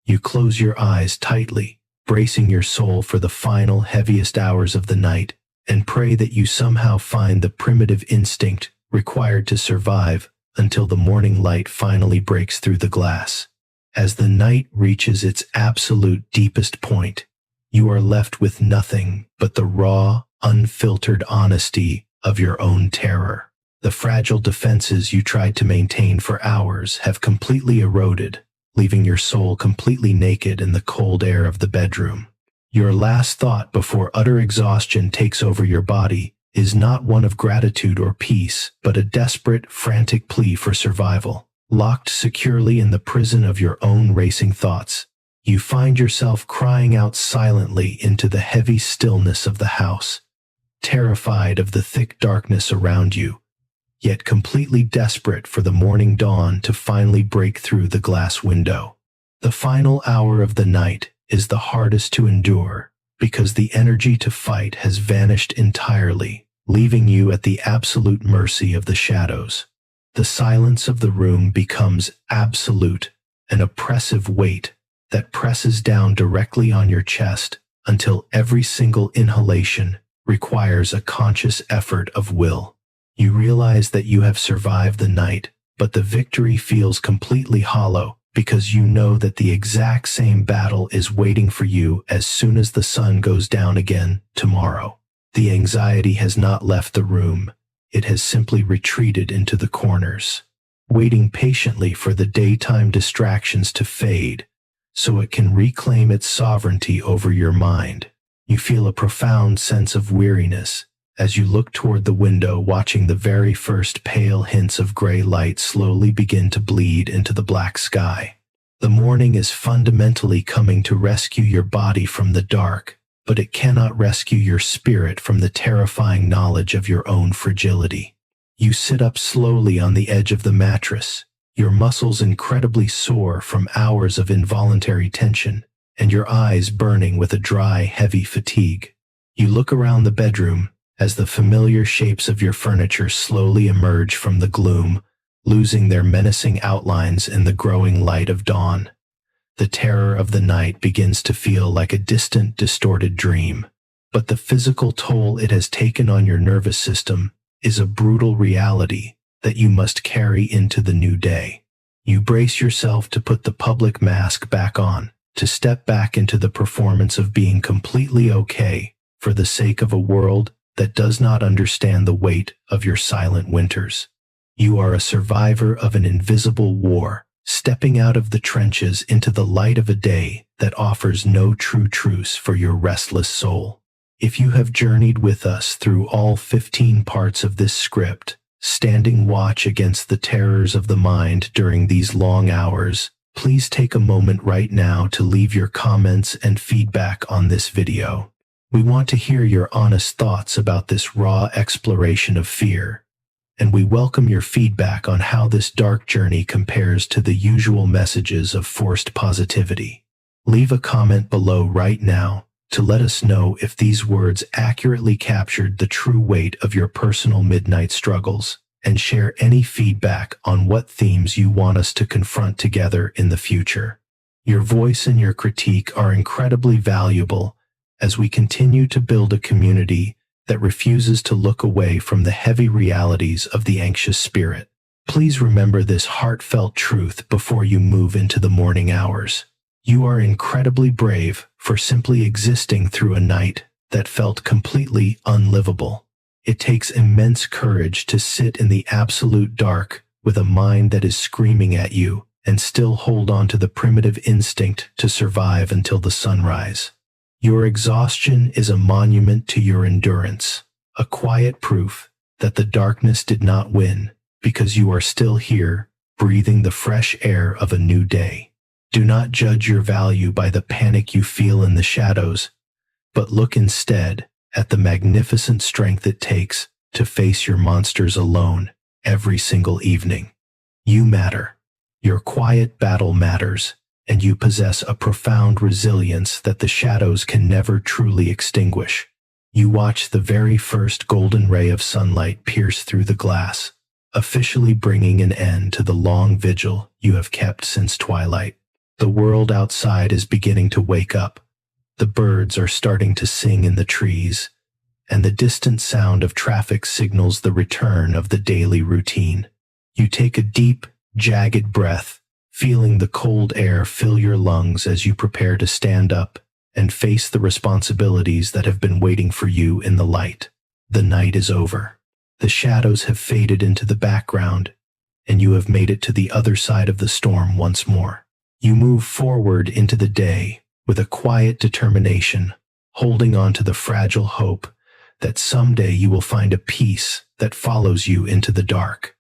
You close your eyes tightly, bracing your soul for the final, heaviest hours of the night, and pray that you somehow find the primitive instinct required to survive until the morning light finally breaks through the glass. As the night reaches its absolute deepest point, You are left with nothing but the raw, unfiltered honesty of your own terror. The fragile defenses you tried to maintain for hours have completely eroded, leaving your soul completely naked in the cold air of the bedroom. Your last thought before utter exhaustion takes over your body is not one of gratitude or peace, but a desperate, frantic plea for survival. Locked securely in the prison of your own racing thoughts, you find yourself crying out silently into the heavy stillness of the house, terrified of the thick darkness around you, yet completely desperate for the morning dawn to finally break through the glass window. The final hour of the night is the hardest to endure because the energy to fight has vanished entirely, leaving you at the absolute mercy of the shadows. The silence of the room becomes absolute, an oppressive weight that presses down directly on your chest until every single inhalation requires a conscious effort of will. You realize that you have survived the night, but the victory feels completely hollow because you know that the exact same battle is waiting for you as soon as the sun goes down again tomorrow. The anxiety has not left the room. It has simply retreated into the corners, waiting patiently for the daytime distractions to fade so it can reclaim its sovereignty over your mind. You feel a profound sense of weariness as you look toward the window, watching the very first pale hints of gray light slowly begin to bleed into the black sky. The morning is fundamentally coming to rescue your body from the dark, but it cannot rescue your spirit from the terrifying knowledge of your own fragility. You sit up slowly on the edge of the mattress, your muscles incredibly sore from hours of involuntary tension, and your eyes burning with a dry, heavy fatigue. You look around the bedroom as the familiar shapes of your furniture slowly emerge from the gloom, losing their menacing outlines in the growing light of dawn. The terror of the night begins to feel like a distant, distorted dream, but the physical toll it has taken on your nervous system is a brutal reality that you must carry into the new day. You brace yourself to put the public mask back on, to step back into the performance of being completely okay for the sake of a world that does not understand the weight of your silent winters. You are a survivor of an invisible war, stepping out of the trenches into the light of a day that offers no true truce for your restless soul. If you have journeyed with us through all 15 parts of this script, standing watch against the terrors of the mind during these long hours, please take a moment right now to leave your comments and feedback on this video. We want to hear your honest thoughts about this raw exploration of fear, and we welcome your feedback on how this dark journey compares to the usual messages of forced positivity. Leave a comment below right now to let us know if these words accurately captured the true weight of your personal midnight struggles, and share any feedback on what themes you want us to confront together in the future. Your voice and your critique are incredibly valuable as we continue to build a community that refuses to look away from the heavy realities of the anxious spirit. Please remember this heartfelt truth before you move into the morning hours. You are incredibly brave for simply existing through a night that felt completely unlivable. It takes immense courage to sit in the absolute dark with a mind that is screaming at you and still hold on to the primitive instinct to survive until the sunrise. Your exhaustion is a monument to your endurance, a quiet proof that the darkness did not win, because you are still here, breathing the fresh air of a new day. Do not judge your value by the panic you feel in the shadows, but look instead at the magnificent strength it takes to face your monsters alone every single evening. You matter. Your quiet battle matters, and you possess a profound resilience that the shadows can never truly extinguish. You watch the very first golden ray of sunlight pierce through the glass, officially bringing an end to the long vigil you have kept since twilight. The world outside is beginning to wake up. The birds are starting to sing in the trees, and the distant sound of traffic signals the return of the daily routine. You take a deep, jagged breath, feeling the cold air fill your lungs as you prepare to stand up and face the responsibilities that have been waiting for you in the light. The night is over. The shadows have faded into the background, and you have made it to the other side of the storm once more. You move forward into the day with a quiet determination, holding on to the fragile hope that someday you will find a peace that follows you into the dark.